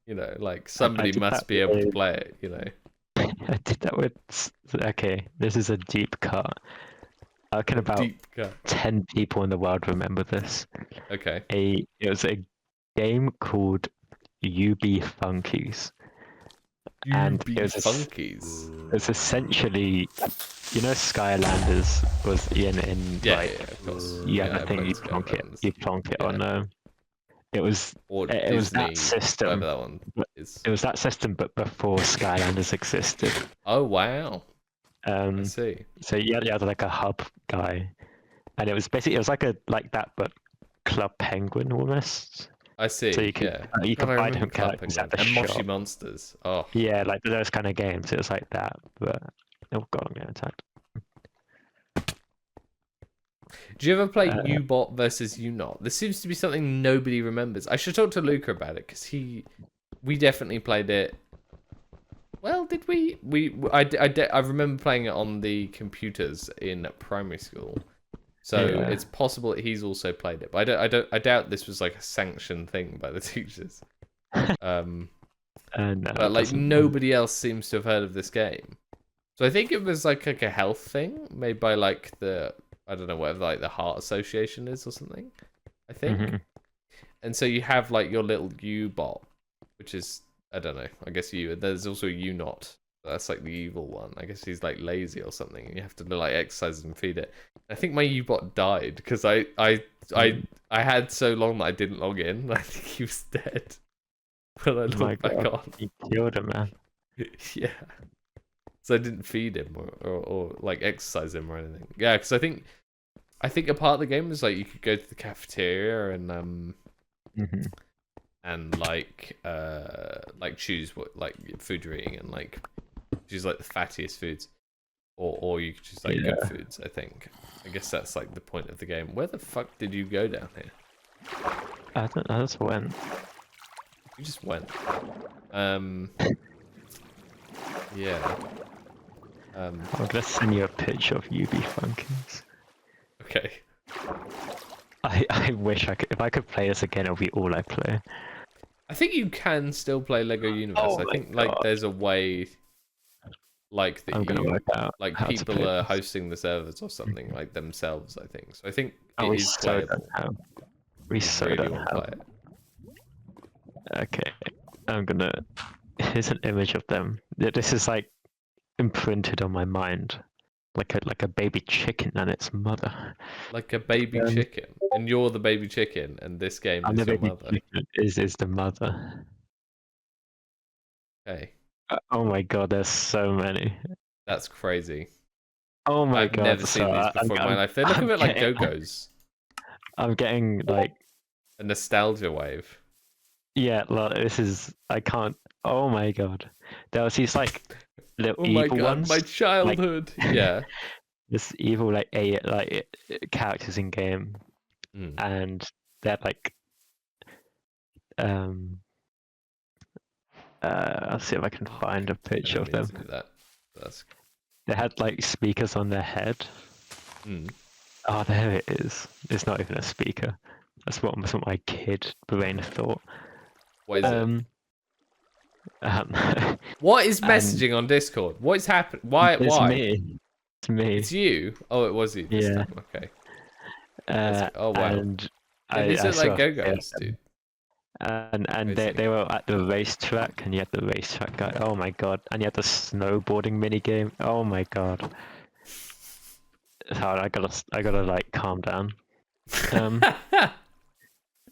You know, like somebody must be able to play it. You know. I did that with. Okay, this is a deep cut. I reckon about 10 people in the world remember this. Okay. It was a game called UB Funkies. And it was Funkies. It's essentially, you know, Skylanders was in of course. I think you plonk it on. It was that system. That one is. It was that system, but before Skylanders existed. Oh wow! I see. So you had like a hub guy, and it was like that, but Club Penguin almost. I see. So you could buy different characters at the and shop. Moshi Monsters. Oh. Yeah, like those kind of games. It was like that, but oh god, I'm getting attacked. Do you ever play U-Bot versus U-Not? This seems to be something nobody remembers. I should talk to Luca about it because we definitely played it. Well, did we? I remember playing it on the computers in primary school, so it's possible that he's also played it. But I doubt this was like a sanctioned thing by the teachers. No, but like nobody else seems to have heard of this game. So I think it was like a health thing made by like I don't know whatever like the Heart Association is or something. I think. And so you have like your little U-Bot, which is I don't know. I guess there's also U-Not. That's like the evil one. I guess he's like lazy or something. And you have to like exercise and feed it. I think my U-Bot died because I had so long that I didn't log in. I think he was dead when I logged back on. You killed him, man. Yeah. So I didn't feed him or like exercise him or anything. Yeah, because I think a part of the game was like you could go to the cafeteria and and like choose what like food you're eating and like choose like the fattiest foods, or you could choose like good foods. I think. I guess that's like the point of the game. Where the fuck did you go down here? I don't know. I just went. You just went. Yeah. I'll just send you a picture of UB Funkies. Okay. I wish I could. If I could play this again, it'll be all I play. I think you can still play Lego Universe. I think like there's a way, like that like people are hosting the servers or something like themselves. I think so. I think it is playable. We so don't have. It. Okay, I'm gonna. Here's an image of them. This is like imprinted on my mind, like a baby chicken and its mother. Like a baby chicken, and you're the baby chicken, and this game is your mother. Is the mother. Okay. Oh my god, there's so many. That's crazy. Oh my god, I've never seen these before in my life. They look a bit like Go-Go's. I'm getting like a nostalgia wave. Yeah, like this is I can't. Oh my god, there was these like little evil ones. My childhood. Like, yeah. This evil like characters in game, and they're like I'll see if I can find a picture of them. They had like speakers on their head. Oh, there it is. It's not even a speaker. That's what my kid brain thought. What is it? What is messaging on Discord? What is happening? Why? It's me. It's me. It's you. Oh, it was you. This time. Okay. Oh wow. And these are like Go-Go's, dude. And they were at the racetrack, and you had the racetrack guy. Oh my god! And you had the snowboarding mini game. Oh my god! hard. I gotta like calm down. Um,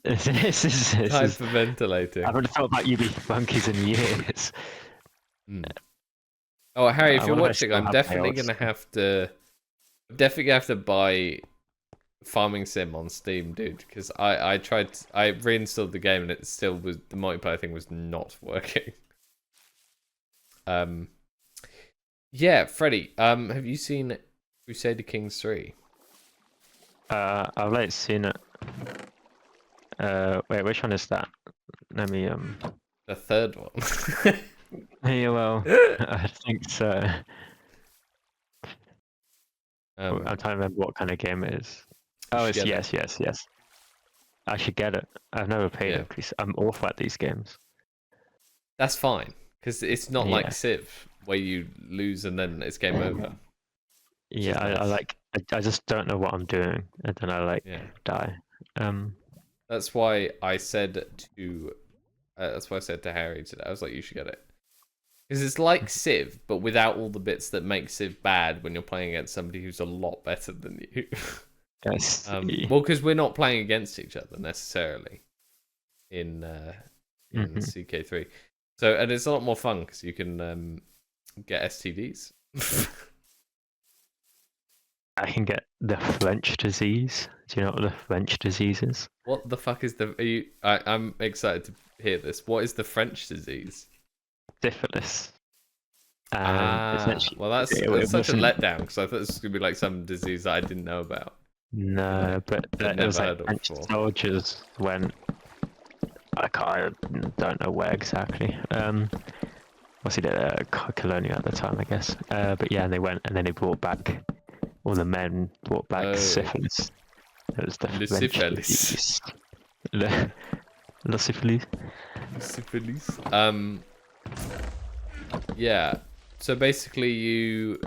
this is Hyperventilating. I haven't thought about UB monkeys in years. Mm. Oh, Harry, if I you're wonder if I watching, still I'm have definitely nails. gonna have to. Definitely gonna have to buy Farming Sim on Steam, dude. Because I reinstalled the game and it still was the multiplayer thing was not working. Yeah, Freddie. Have you seen Crusader Kings 3? I've like seen it. Wait, which one is that? Let me The third one. Yeah, well, I think so. I'm trying to remember what kind of game it is. You Oh, should it's get it. yes. I should get it. I've never played Yeah, it because I'm awful at these games. that's fine because it's not like Yeah, Civ where you lose and then it's game over, which yeah. is I nice. like. I just don't know what I'm doing, and then I like Yeah, die. Um, that's why I said to Harry today. I was like, you should get it because it's like Civ, but without all the bits that make Civ bad when you're playing against somebody who's a lot better than you. yes. Well, because we're not playing against each other necessarily in CK3. So, and it's a lot more fun because you can get STDs. I can get the French disease. Do you know what the French disease is? What the fuck is the? Are you? I'm excited to hear this. What is the French disease? Syphilis. And Ah, essentially, well, that's it such a wasn't. letdown because I thought this was gonna be like some disease that I didn't know about. You know, No, but I'd it was never like heard of French before. soldiers went. I don't know where exactly. What's he did? Colonia at the time, I guess. But yeah, and they went and then they brought back. All the men brought back Oh, syphilis. It was the le French syphilis. disease. Le, le syphilis. Syphilis. Yeah. So basically, you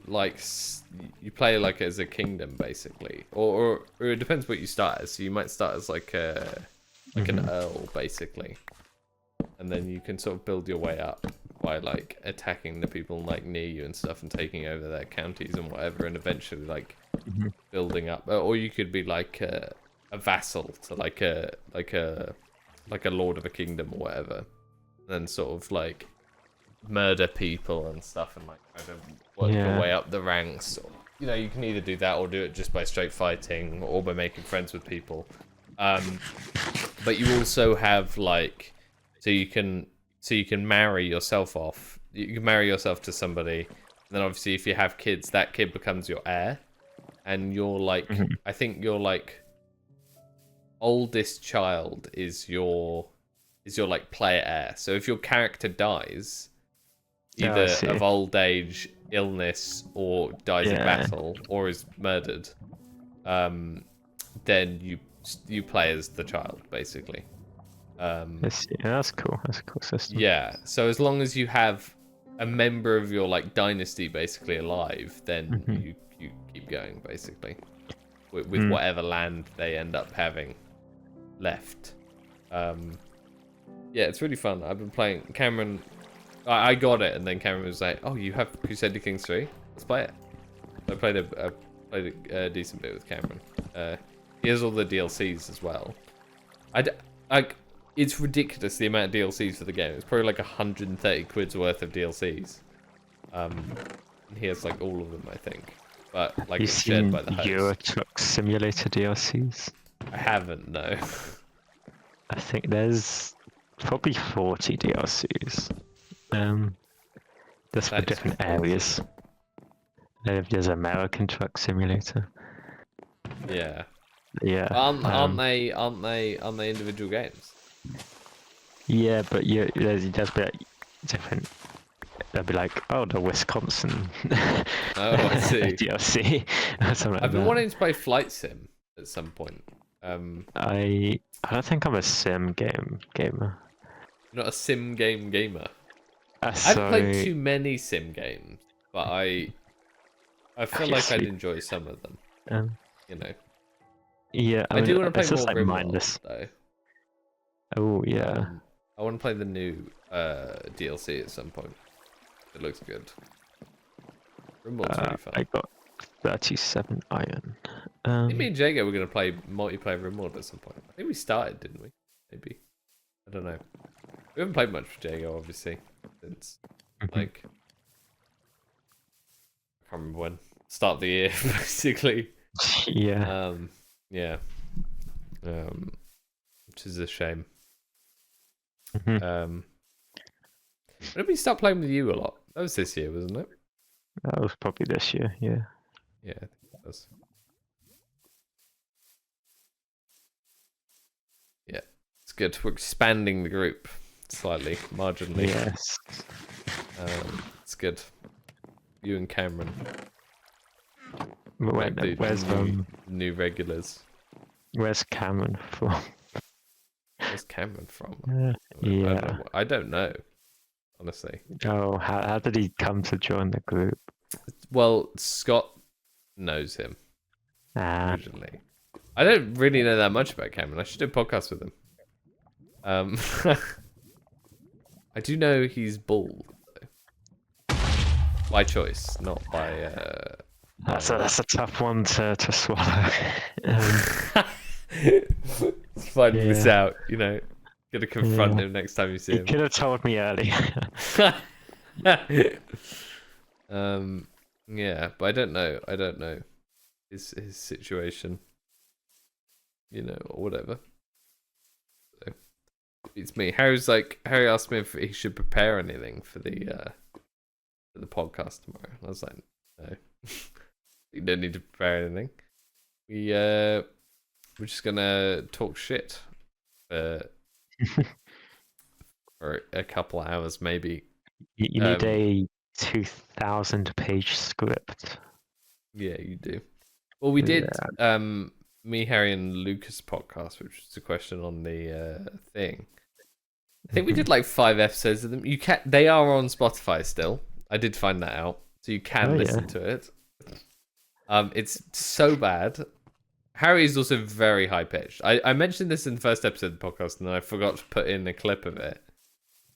like you play like as a kingdom basically, or it depends what you start as. So you might start as like an earl basically, and then you can sort of build your way up by like attacking the people like near you and stuff and taking over their counties and whatever, and eventually like building up. Or you could be like a vassal to like a lord of a kingdom or whatever, and then sort of like murder people and stuff and like kind of work your way up the ranks. Or, you know, you can either do that or do it just by straight fighting or by making friends with people. But you also have like, so you can marry yourself off. You can marry yourself to somebody, and then obviously if you have kids, that kid becomes your heir, and you're like, I think your like oldest child is your like player heir. So if your character dies, Oh, I either see. of old age, illness, or dies in battle, or is murdered, then you play as the child, basically. I see. Yeah, that's cool. That's a cool system. Yeah. So as long as you have a member of your like dynasty basically alive, then you keep going basically with whatever land they end up having left. Yeah, it's really fun. I've been playing. Cameron, I got it, and then Cameron was like, "Oh, you have Crusader Kings 3? Let's play it." I played a decent bit with Cameron. He has all the DLCs as well. It's ridiculous the amount of DLCs for the game. It's probably like 130 quid's worth of DLCs. He has like all of them, I think. But like You've it's shared seen by the host. Euro Truck Simulator DLCs? I haven't, no. I think there's probably 40 DLCs. Just for That is different 40. areas. There's American Truck Simulator. Yeah. Yeah. Aren't they individual games? Yeah, but there's just be like different. They'll be like, oh, the Wisconsin Oh, I see. DLC or something like I've been that. wanting to play Flight Sim at some point. I don't think I'm a sim gamer. You're not a sim game gamer. I've So played too many sim games, but I feel like I'd obviously, enjoy some of them. You know. yeah, I do want to play it's more just like Rimworld, mindless. though. Oh yeah. I want to play the new DLC at some point. It looks good. Rimworld's really fun. I got 37 iron. I think me and Jago were going to play multiplayer Rimworld at some point. I think we started, didn't we? Maybe. I don't know. We haven't played much with Jago, obviously, since, like, I can't remember when. Start of the year, basically. Yeah. Yeah. Which is a shame. Mhm. When did we start playing with you a lot? That was this year, wasn't it? That was probably this year, yeah. Yeah, I think it was. Yeah, it's good. We're expanding the group slightly, marginally. Yes. It's good. You and Cameron. Where's new regulars? Where's Cameron from? Where's Cameron from? Yeah. I don't know. Honestly. Oh, how did he come to join the group? Well, Scott knows him Ah. originally. I don't really know that much about Cameron. I should do a podcast with him. I do know he's bald, though. By choice, not by. That's a tough one to swallow. Finding this out, you know. Gotta confront him next time you see him. You could have told me earlier. Yeah, but I don't know his situation, you know, or whatever. So, it's me. Harry asked me if he should prepare anything for the podcast tomorrow. I was like, no, you don't need to prepare anything. We're just gonna talk shit for a couple of hours, maybe. You need a 2,000-page script. Yeah, you do. Well, we did me, Harry, and Lucas podcast, which was a question on the thing. I think we did like 5 episodes of them. They are on Spotify still. I did find that out, so you can listen to it. It's so bad. Harry is also very high pitched. I mentioned this in the first episode of the podcast, and I forgot to put in a clip of it.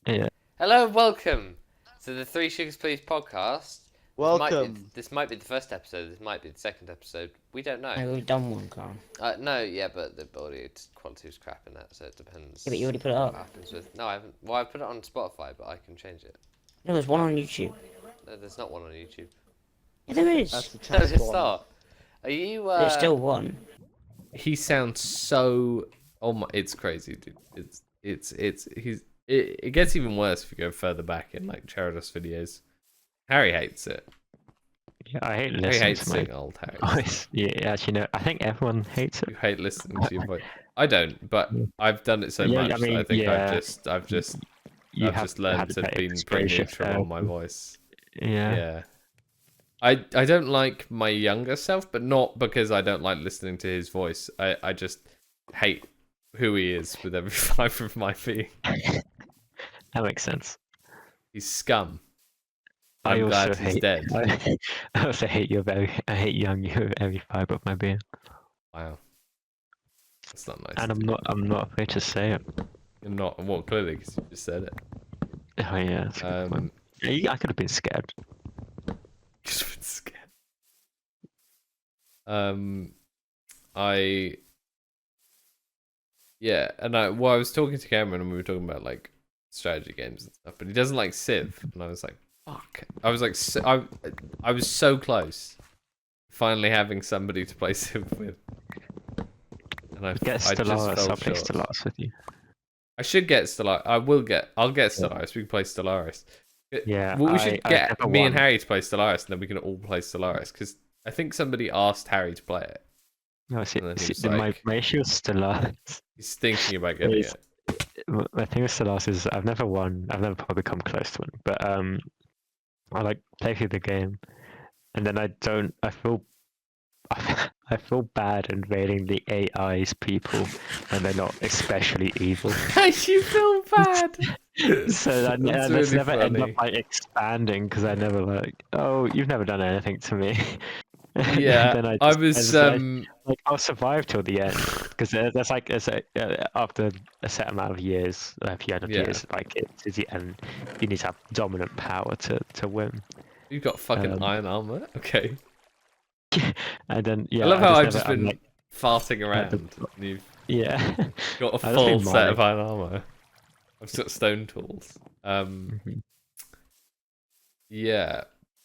Yeah. Hello and welcome to the Three Sugars Please podcast. Welcome. This might be the first episode. This might be the second episode. We don't know. No, we've done one, Carl. No, yeah, but the audio quality was crap in that, so it depends. Yeah, but you already put it up. What happens with... No, I haven't. Well, I put it on Spotify, but I can change it. No, there's one on YouTube. No, there's not one on YouTube. Yeah, there is. That's the No, test there's one. not. Are you? There's still one. He sounds so. Oh my! It's crazy, dude. It gets even worse if you go further back in like Charados videos. Harry hates it. Yeah, I hate Harry listening hates to my seeing old Harry. voice. Yeah, actually, no. I think everyone hates it. You hate listening to your voice. I don't, but I've done it so much. I think I've just learned to be pretty neutral on my voice. Yeah. I don't like my younger self, but not because I don't like listening to his voice. I just hate who he is with every fibre of my being. That makes sense. He's scum. I I'm glad also he's hate, dead. I also hate you I hate young you with every fibre of my being. Wow. That's not nice. And I'm not afraid to say it. You're not, well, clearly, because you just said it. Oh yeah, that's a good point. Yeah, I could have been scared. Just been scared. Yeah, and I was talking to Cameron and we were talking about like strategy games and stuff, but he doesn't like Civ, and I was like, fuck. I was like, I was so close, finally having somebody to play Civ with, and I Get just Stellaris. fell I'll play short. Stellaris with you. I should get Stellaris. I'll get Stellaris. We can play Stellaris. Yeah. Well, we should get never me won. and Harry to play Stellaris, and then we can all play Stellaris. Because I think somebody asked Harry to play it. No, And then he was my like- issue with Stellaris. He's thinking about getting Is- it. My thing with Stellaris is I've never won. I've never probably come close to winning. But I like play through the game, and then I feel I feel bad invading the AI's people when they're not especially evil. You feel bad. So I That's let's really never end funny. up like expanding because I never like, oh, you've never done anything to me. Yeah, Then I just was. decide, like I'll survive till the end because that's like after a set amount of years, a few hundred Yeah. years, like it's the end. You need to have dominant power to win. You've got fucking iron armor. Okay. And then I love how I I've never just been unlocked farting at the around. And you've yeah. got a I just full been set of mining. iron armor. I've just got stone tools. Mhm. Yeah.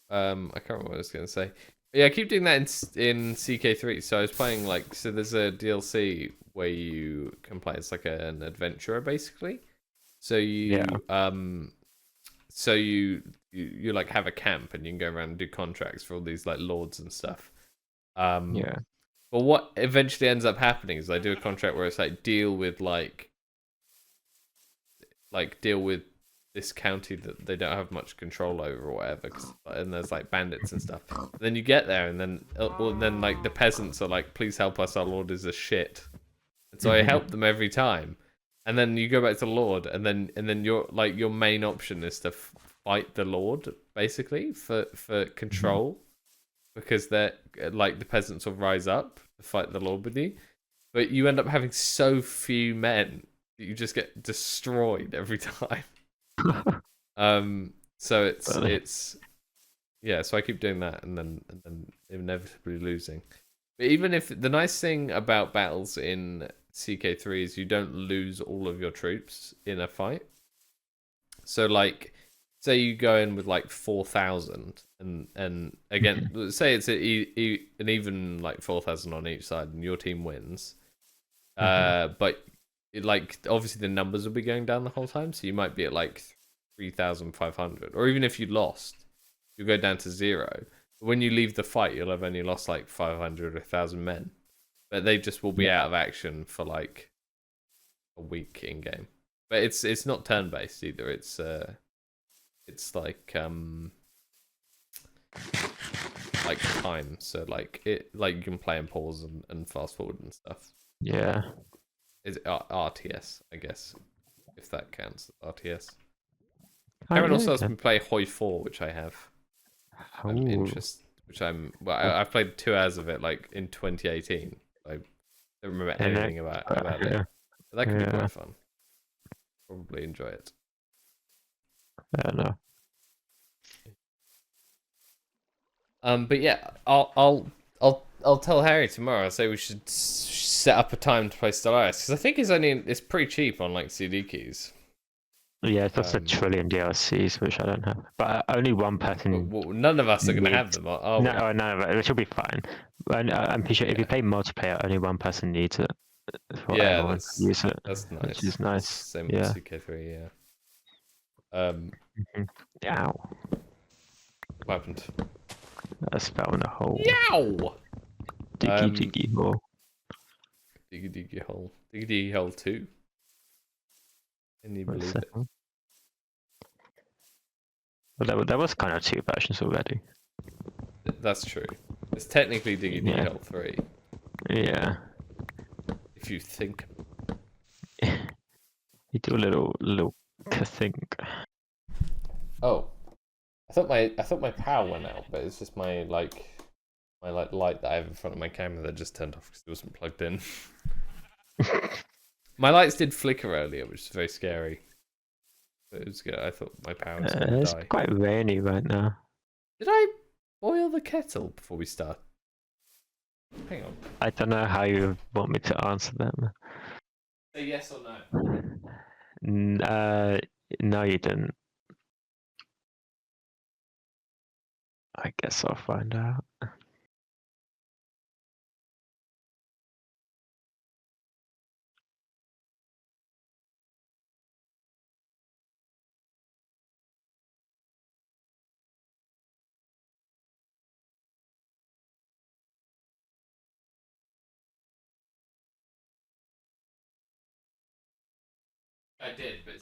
I can't remember what I was gonna say. But yeah, I keep doing that in CK3. So I was playing like, so there's a DLC where you can play. It's like an adventurer basically. So Yeah. you like have a camp and you can go around and do contracts for all these like lords and stuff. Yeah. But what eventually ends up happening is I do a contract where it's like deal with this county that they don't have much control over or whatever, and there's like bandits and stuff. And then you get there, and then like the peasants are like, "Please help us, our lord is a shit." And so I help them every time, and then you go back to the lord, and then your main option is to fight the lord basically for control, because they're like the peasants will rise up to fight the lord with you, but you end up having so few men that you just get destroyed every time. So it's yeah. So I keep doing that, and then inevitably losing. But even if the nice thing about battles in CK3 is you don't lose all of your troops in a fight. So like, say you go in with like 4,000, and again, say it's an even like 4,000 on each side, and your team wins. But like obviously the numbers will be going down the whole time, so you might be at like 3,500, or even if you lost, you'll go down to 0. But when you leave the fight, you'll have only lost like 500 or 1,000 men, but they just will be out of action for like a week in game. But it's not turn based either. It's like time. So like you can play and pause and fast forward and stuff. Yeah. Is it RTS? I guess if that counts. RTS. Oh, Everyone yeah, also has okay. me play Hoi 4, which I have. I'm Ooh. interested. Which I've played 2 hours of it like in 2018. I don't remember And anything about it. yeah. But that could be Yeah. quite fun. Probably enjoy it. I don't know. But yeah, I'll tell Harry tomorrow. I say we should set up a time to play Stellaris, because I think it's pretty cheap on like CD keys. Yeah, it's just a trillion DLCs, which I don't have. But only one person. Well, none of us are gonna have needs. them, are we? No, it should be fine. And I'm pretty sure if you play multiplayer, only one person needs it for Yeah, everyone to use it, that's nice. which is That's nice. same Yeah. with CK3, yeah. Ow! What happened? I fell in a hole. Yow! Diggy hole. Diggy hole. Diggy hole 2. Can you believe it? Well, there was kind of 2 versions already. That's true. It's technically Diggy hole 3. Yeah. If you think. You do a little to think. Oh, I thought my power went out, but it's just my light that I have in front of my camera that just turned off because it wasn't plugged in. My lights did flicker earlier, which is very scary. But it was good. I thought my power was going to It's die. quite rainy right now. Did I boil the kettle before we start? Hang on. I don't know how you want me to answer that. Say yes or no. No, you didn't. I guess I'll find out. I did, but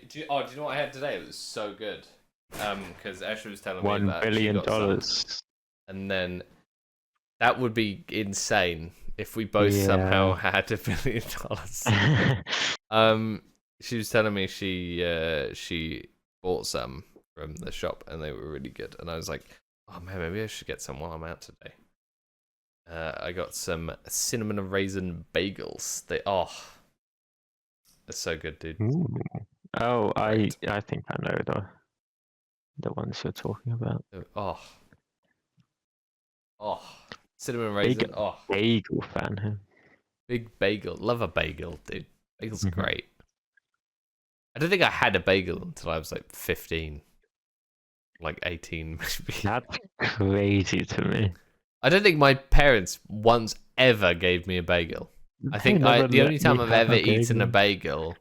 do you know what I had today? It was so good. Because Ashley was telling me $1 that billion. she got some, and then that would be insane if we both somehow had $1 billion. She was telling me she bought some from the shop and they were really good, and I was like, oh man, maybe I should get some while I'm out today. I got some cinnamon and raisin bagels. They're so good, dude. Ooh. Oh, Right. I think I know the ones you're talking about. Oh, oh, cinnamon Big raisin. Oh, bagel fan here. big bagel. Love a bagel, dude. Bagel's Mhm. great. I don't think I had a bagel until I was like 15, like 18 maybe. That's crazy to me. I don't think my parents once ever gave me a bagel. I think never the let only me time I've have ever a eaten a bagel. bagel,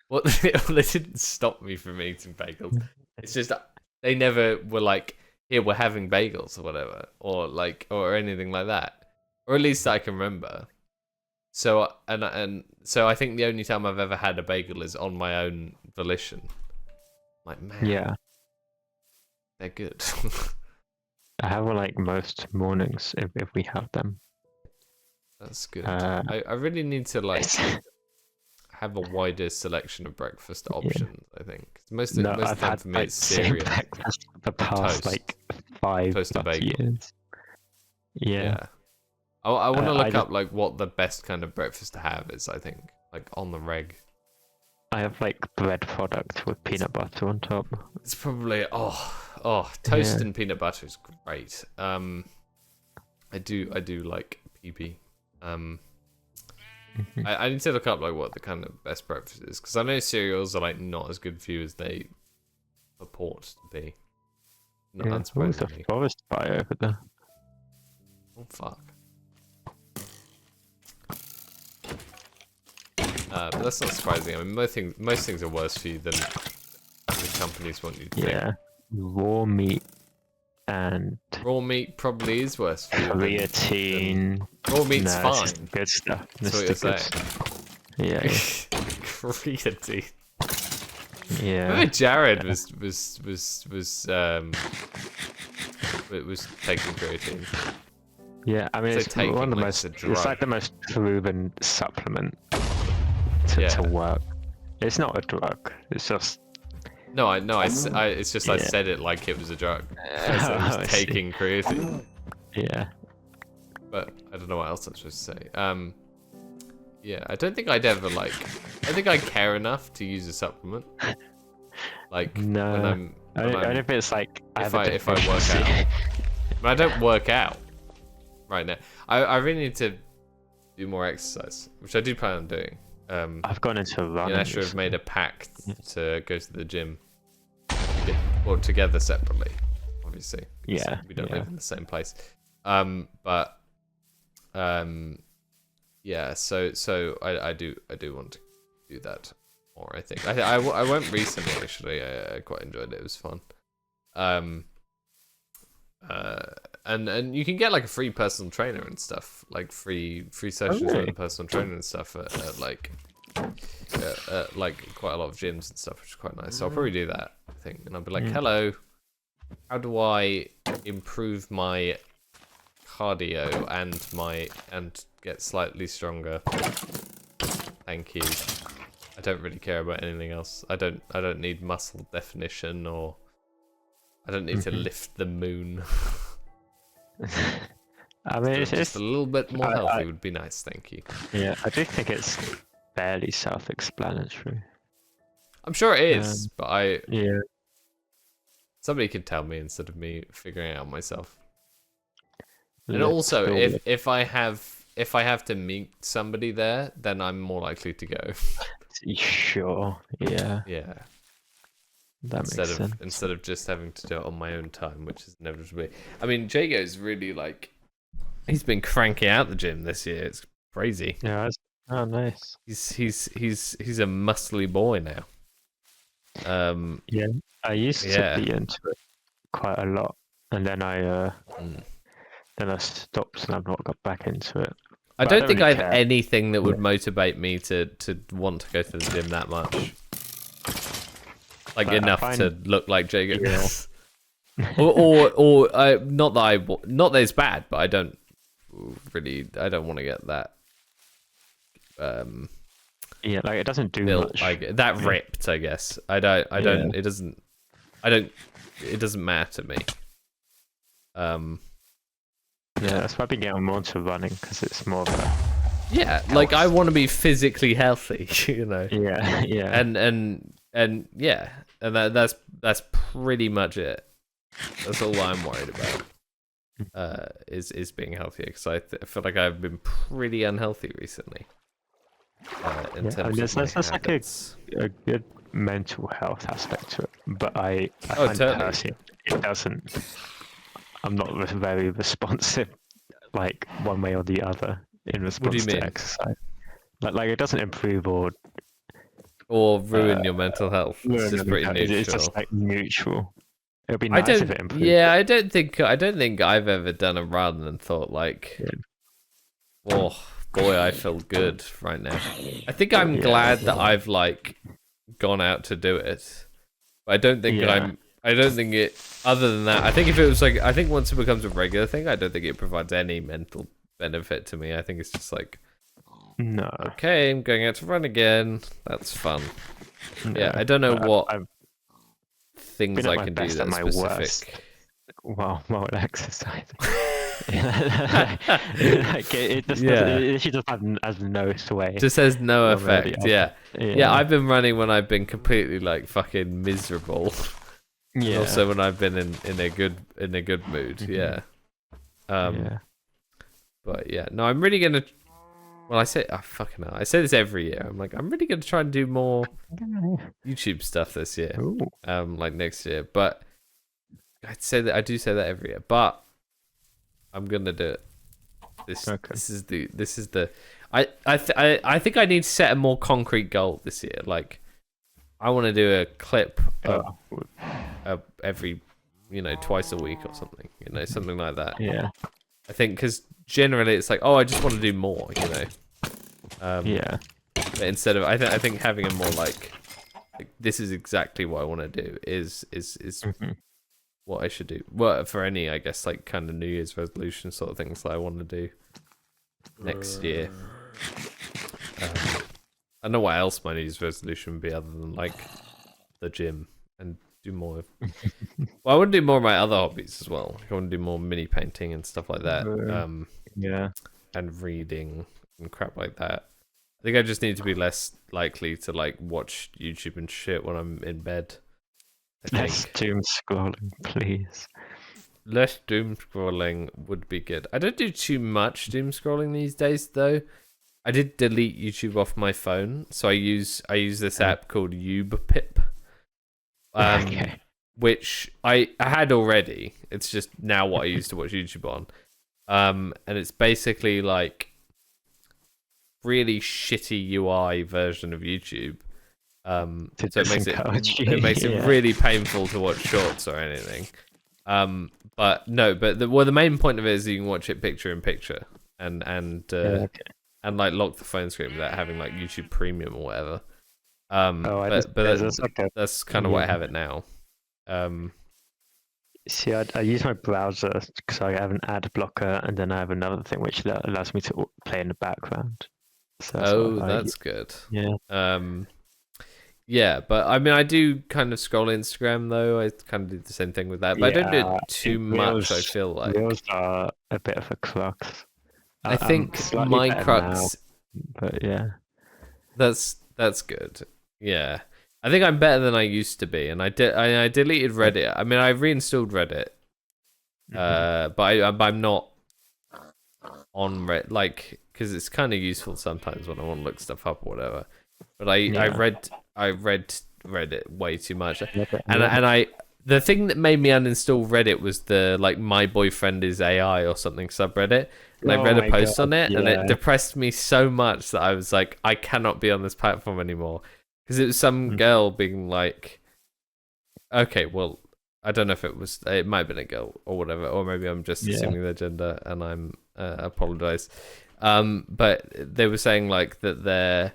well, they didn't stop me from eating bagels. It's just they never were like, "Here, we're having bagels" or whatever, or anything like that, or at least I can remember. So and so I think the only time I've ever had a bagel is on my own volition. Like, man, Yeah, they're good. I have like most mornings if we have them. That's good. Uh, I really need to like it's- have a wider selection of breakfast options. I think most no, most of I've the time had for me like it's the same cereal, breakfast for the and past toast, like 5 toast and plus bagel. years. Yeah, Yeah, I want to I look just up like what the best kind of breakfast to have is. I think like on the reg. I have like bread product with peanut butter on top. It's probably toast Yeah. and peanut butter is great. I do like PB. Mhm. I need to look up like what the kind of best breakfast is because I know cereals are like not as good for you as they purport to be. Not Yeah, what was the unsurprisingly. forest fire over there? Oh fuck. But that's not surprising. I mean, most things are worse for you than the companies want you to think. Yeah, raw meat and Raw meat probably is worse for you. creatine. Raw meat's No, fine. this is good stuff. That's This what is you're the saying. good. Yeah, Creatine. yeah. Remember Jared was taking creatine. Yeah, I mean, So it's taking, one of the like, most. it's a It's drug. like the most proven supplement to Yeah. work. It's not a drug. It's just. No, I know. It's just I Yeah. said it like it was a drug. I said I I was see. taking creatine, Yeah. but I don't know what else I'm supposed to say. Yeah, I don't think I'd ever like. I think I care enough to use a supplement. Like No. when I'm Only if it's like I have a if I work deficiency. out. But I don't work out right now. I really need to do more exercise, which I do plan on doing. I've gone into running. Yanesha have recently. made a pact to go to the gym, or together separately, obviously. 'cause Yeah, we don't yeah. live in the same place. Yeah. So I do want to do that more. I think I went recently actually. I quite enjoyed it. It was fun. And you can get like a free personal trainer and stuff, like free sessions with really? a personal trainer and stuff at like quite a lot of gyms and stuff, which is quite nice. So I'll probably do that, I think, and I'll be like, hello, how do I improve my cardio and get slightly stronger? Thank you. I don't really care about anything else. I don't need muscle definition, or I don't need to lift the moon. I mean, Just it's a little bit more I- healthy would be nice, thank you. yeah. I do think it's fairly self-explanatory. I'm sure it is, but Yeah. somebody can tell me instead of me figuring it out myself. And Let's also, build it. if I have to meet somebody there, then I'm more likely to go. Sure. Yeah. Yeah. That makes sense. Instead of just having to do it on my own time, which is inevitably. I mean, Jago's really like, he's been cranking out the gym this year. It's crazy. Yeah. Oh, nice. He's a muscly boy now. Yeah. I used Yeah. to be into it quite a lot, and then I stopped and I've not got back into it. I But don't think really I have care. anything that would motivate me to want to go to the gym that much. Like But I enough find- to look like Jago. Yeah. or not that it's bad, but I don't want to get that Yeah, like it doesn't do built, much. like that ripped, I guess. It doesn't matter to me. Yeah, that's why I've been getting more into running, because it's more of a Yeah, like I want to be physically healthy, you know. yeah. And and yeah, and that's pretty much it. That's all I'm worried about. Is being healthier, because I feel like I've been pretty unhealthy recently. In terms of my there's like habits. a good mental health aspect to it, but I Oh, find totally. personally it doesn't. I'm not very responsive, like one way or the other in What do you response to mean? exercise. Like it doesn't improve or Ruin your mental health. It's just pretty neutral. It's just like neutral. It would be I nice if don't. it improved. Yeah, I don't think I've ever done a run and thought like, oh boy, I feel good right now. I think I'm glad that I've like gone out to do it, but I don't think I don't think it. Other than that, I think if it was like, I think once it becomes a regular thing, I don't think it provides any mental benefit to me. I think it's just like, no, okay, I'm going out to run again. That's fun. no. Yeah, I don't know what I've things been at I my can do best at that's my specific. worst while exercising. Like it just has no sway. Just has no one way or the effect. other. Yeah. I've been running when I've been completely like fucking miserable. And also when I've been in a good mood. Yeah. But yeah, no, I'm really gonna. Well, I say, oh, fucking hell, I say this every year. I'm like, I'm really gonna try and do more YouTube stuff this year. Ooh. Like next year. But I do say that every year. But I'm gonna do it. This is the. I think I need to set a more concrete goal this year. Like, I want to do a clip every, twice a week or something. Something like that. Yeah. I think because generally it's like, oh, I just want to do more. But instead of, I think having a more like this is exactly what I want to do is what I should do. Well, for any, I guess, like kind of New Year's resolution sort of things that I want to do next year. I don't know what else my New Year's resolution would be other than like the gym and do more. Well, I want to do more of my other hobbies as well. I want to do more mini painting and stuff like that. And reading and crap like that. I think I just need to be less likely to like watch YouTube and shit when I'm in bed. Less doom scrolling, please. Less doom scrolling would be good. I don't do too much doom scrolling these days though. I did delete YouTube off my phone, so I use this app called UbePip. Which I had already. It's just now what I use to watch YouTube on. And it's basically like really shitty UI version of YouTube. So it makes it really painful to watch shorts or anything. But the main point of it is you can watch it picture in picture and like lock the phone screen without having like YouTube Premium or whatever. That's kind of what I have it now. See, I use my browser because I have an ad blocker, and then I have another thing which allows me to play in the background. So that's good. Yeah. Yeah, but I mean, I do kind of scroll Instagram though. I kind of do the same thing with that, but I don't do it too much. I feel like Reels are a bit of a crux. I think my crux, but yeah, that's good. Yeah, I think I'm better than I used to be, and I deleted Reddit. I mean, I reinstalled Reddit, but I'm not on Reddit, like, because it's kind of useful sometimes when I want to look stuff up or whatever. But I read Reddit way too much, and the thing that made me uninstall Reddit was the like my boyfriend is AI or something subreddit, and I read a post on it, and it depressed me so much that I was like, I cannot be on this platform anymore, because it was some girl being like, okay, well, I don't know if it might have been a girl or whatever, or maybe I'm just assuming their gender, and I'm apologize. But they were saying like that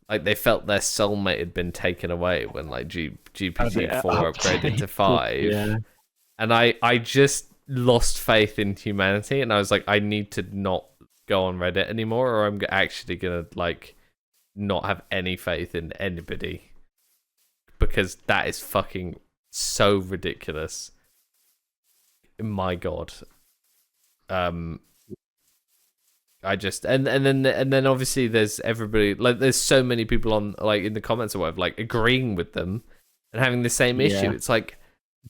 they felt their soulmate had been taken away when like GPT-4 upgraded to 5. And I just lost faith in humanity, and I was like, I need to not go on Reddit anymore, or I'm actually gonna like not have any faith in anybody, because that is fucking so ridiculous. My God. then obviously there's everybody, like there's so many people on like in the comments or whatever, like agreeing with them and having the same issue. It's like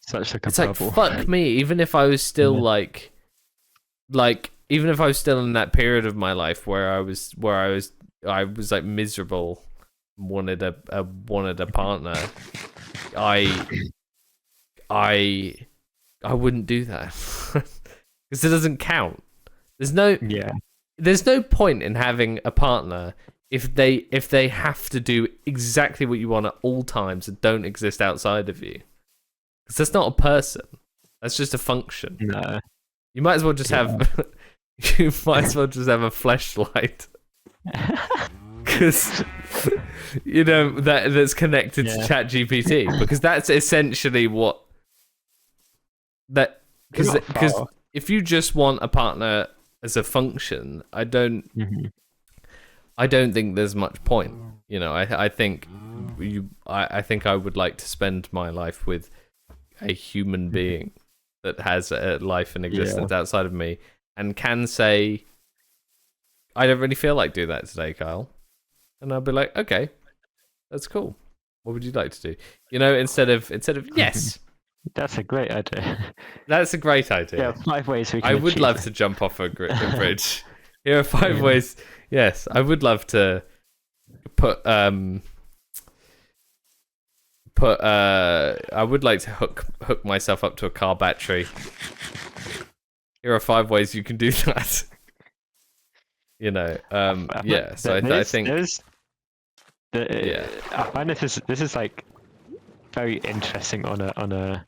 Such like a it's like bubble. fuck me. Even if I was still Yeah. like even if I was still in that period of my life where I was like miserable, wanted a partner, I wouldn't do that because it doesn't count. Yeah. There's no point in having a partner if they have to do exactly what you want at all times and don't exist outside of you. Because that's not a person. That's just a function. No. You might as well just have you might as well just have a fleshlight. Because that's connected to ChatGPT, because that's essentially what that because if you just want a partner as a function, I don't think there's much point. I think I think I would like to spend my life with a human being that has a life and existence outside of me and can say, I don't really feel like doing that today, Kyle. And I'll be like, okay, that's cool. What would you like to do? Instead of yes. That's a great idea. That's a great idea. Yeah, 5 ways we can I would achieve love that. to jump off a bridge. Here are 5 ways. Yes, I would love to put I would like to hook myself up to a car battery. Here are 5 ways you can do that. Yeah. So I think I find this is like very interesting on a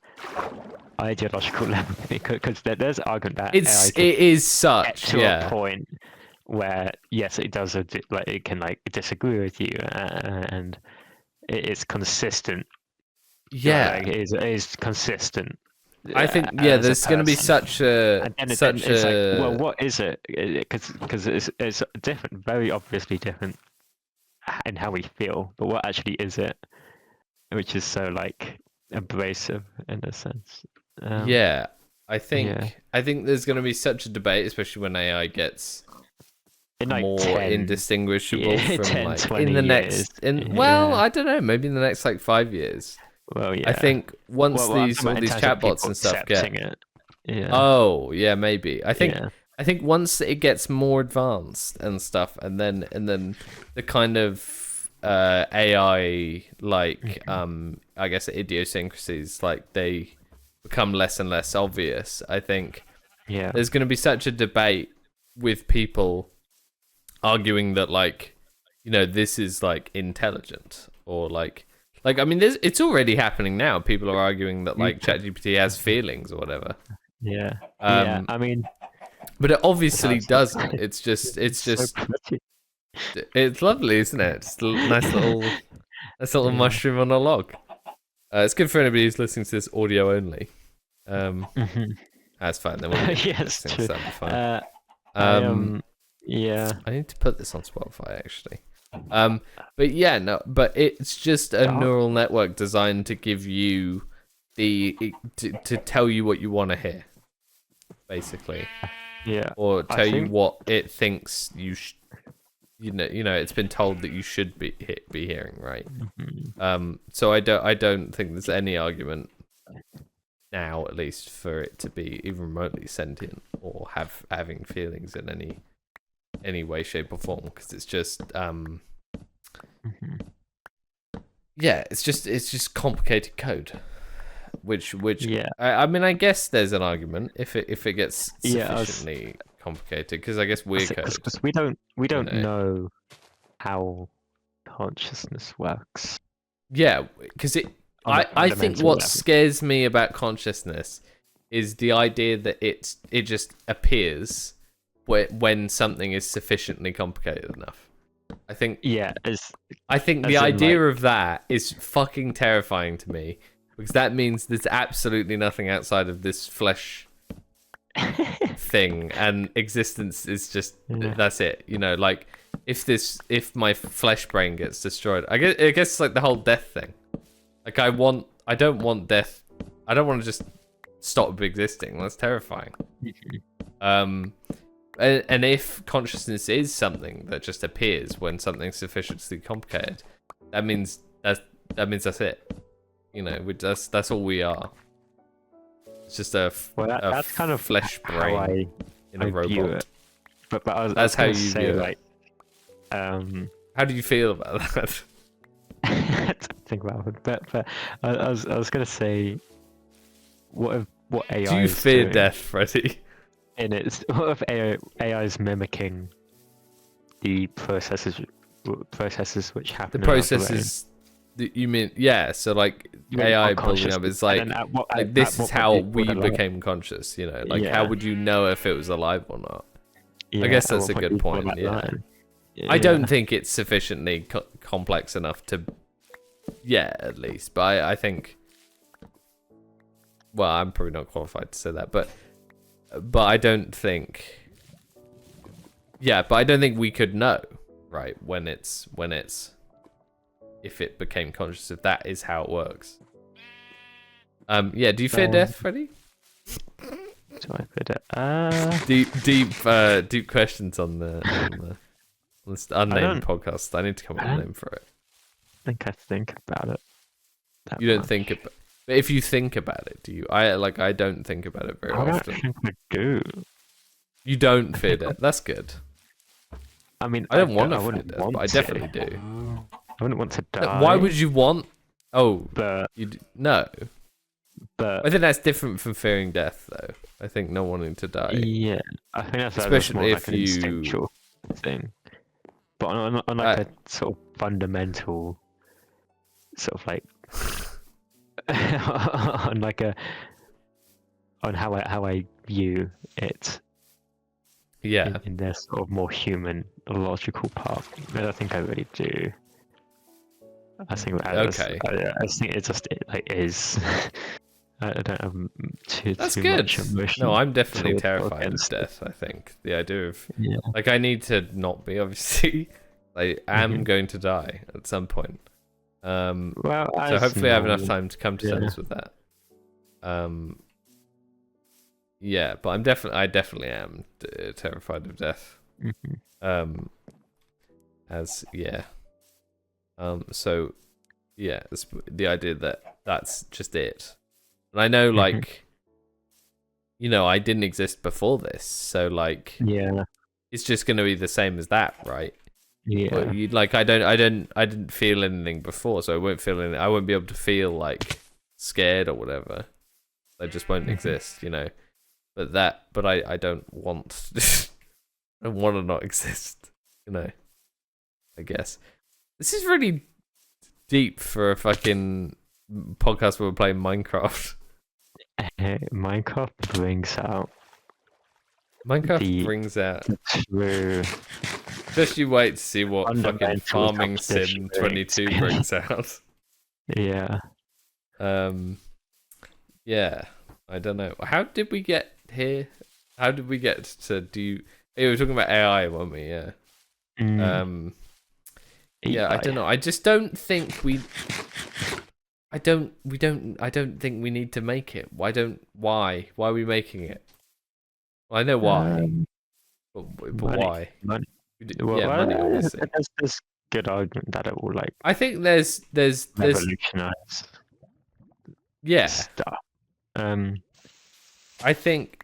ideological level, because there's argument that AI it is get such to a point where yes, it does like it can like disagree with you, and it is consistent. Like, it is consistent. I think as a there's going to be person. such a And then such it's a like, well, what is it? Because it's different, very obviously different in how we feel. But what actually is it? Which is so like abrasive in a sense. I think there's going to be such a debate, especially when AI gets in like more 10, indistinguishable from 10, like 20 in the years. I don't know, maybe in the next like 5 years. Well, yeah. I think once Well, I'm these talking all about in these terms of chatbots people and stuff get accepting it. Yeah. oh yeah, maybe. I think Yeah. once it gets more advanced and stuff, and then the kind of AI like I guess idiosyncrasies, like they become less and less obvious. I think there's going to be such a debate with people arguing that like this is like intelligent, or like I mean it's already happening now. People are arguing that like ChatGPT has feelings or whatever. Yeah. I mean, but it obviously That's- doesn't. It's just so pretty. it's lovely, isn't it? Just a nice little mushroom on a log. It's good for anybody who's listening to this audio only. That's fine. Then we'll Yes, true. that'd be fine. Yeah. I need to put this on Spotify actually. But it's just a neural network designed to give you to tell you what you want to hear, basically. Yeah. Or tell you what it thinks you it's been told that you should be hearing, right? So I don't think there's any argument now, at least, for it to be even remotely sentient or having feelings in any way, shape, or form, because it's just it's just complicated code, which I mean, I guess there's an argument if it gets sufficiently complicated, because I guess we're code. Because we don't know how consciousness works. Yeah, because I think what scares me about consciousness is the idea that it just appears when something is sufficiently complicated enough. I think the idea of that is fucking terrifying to me, because that means there's absolutely nothing outside of this flesh thing, and existence is just that's it. Like if my flesh brain gets destroyed, I guess it's like the whole death thing. Like I don't want death. I don't want to just stop existing. That's terrifying. and if consciousness is something that just appears when something's sufficiently complicated, that means that's it. You know, that's all we are. It's just that's kind of flesh how brain in a robot. view it. But I was That's how gonna you say, view it. like, How do you feel about that? think about it. But I was gonna say, what AI Do you is fear doing death, Freddie? in its what if AI is mimicking the processes which The happen in our brain? processes that you mean, yeah. So like You mean AI building up unconscious, is like and then at this what is point how do you we draw the line? became conscious. You know, like Yeah. how would you know if it was alive or not? Yeah, guess at that's what a good do you draw point, that yeah. line? I don't think it's sufficiently complex enough to, at least. But I think, well, I'm probably not qualified to say that, but I don't think, but I don't think we could know, right? When it's if it became conscious, if that is how it works. Yeah. Do you fear death, Freddie? Do I put it? Deep questions on this unnamed podcast. I need to come up with a name for it. I think about it. You don't much. think about, but if you think about it, do you? I don't think about it very I don't often. think I do. You don't fear death. That's good. I mean, I don't want I to fear wouldn't death, want but I to. definitely do. I wouldn't want to die. Why would you want? Oh, But no. but I think that's different from fearing death, though. I think not wanting to die. yeah, I think that's Especially more if like an you- instinctual thing. But on like a sort of fundamental, sort of like on like on how I view it Yeah. in their sort of more human logical part. I don't think I really do. I think I Okay. think it is. I don't have That's too good. much emotion. No, I'm definitely towards or terrified of against it. death. I think the idea of Yeah. like I need to not be, obviously. I am Mhm. going to die at some point. Well, So as hopefully I have enough normal. time to come to Yeah. terms with that. Yeah, but I definitely am terrified of death. Mhm. So yeah, it's the idea that that's just it. And I know, Mhm. like, you know, I didn't exist before this, so like, Yeah. it's just gonna be the same as that, right? Yeah. But you like, I didn't feel anything before, so I won't feel anything. I won't be able to feel like scared or whatever. I just won't Mhm. exist, you know. But I don't want, I don't want to not exist, you know. I guess this is really deep for a fucking podcast where we're playing Minecraft. Minecraft brings out Minecraft brings out. true Just you wait to see what fucking fundamentals of Farming the Sim human 22 brings out. Yeah. Yeah, I don't know. How did we get here? How did we get to do? Hey, we were talking about AI, weren't we? Yeah. Yeah, I don't know. I just don't think we. I don't think we need to make it. Why are we making it? Well, I know why, but money. why? Money. Yeah, money, obviously. There's good argument that it will like I think there's revolutionize yeah. stuff. I think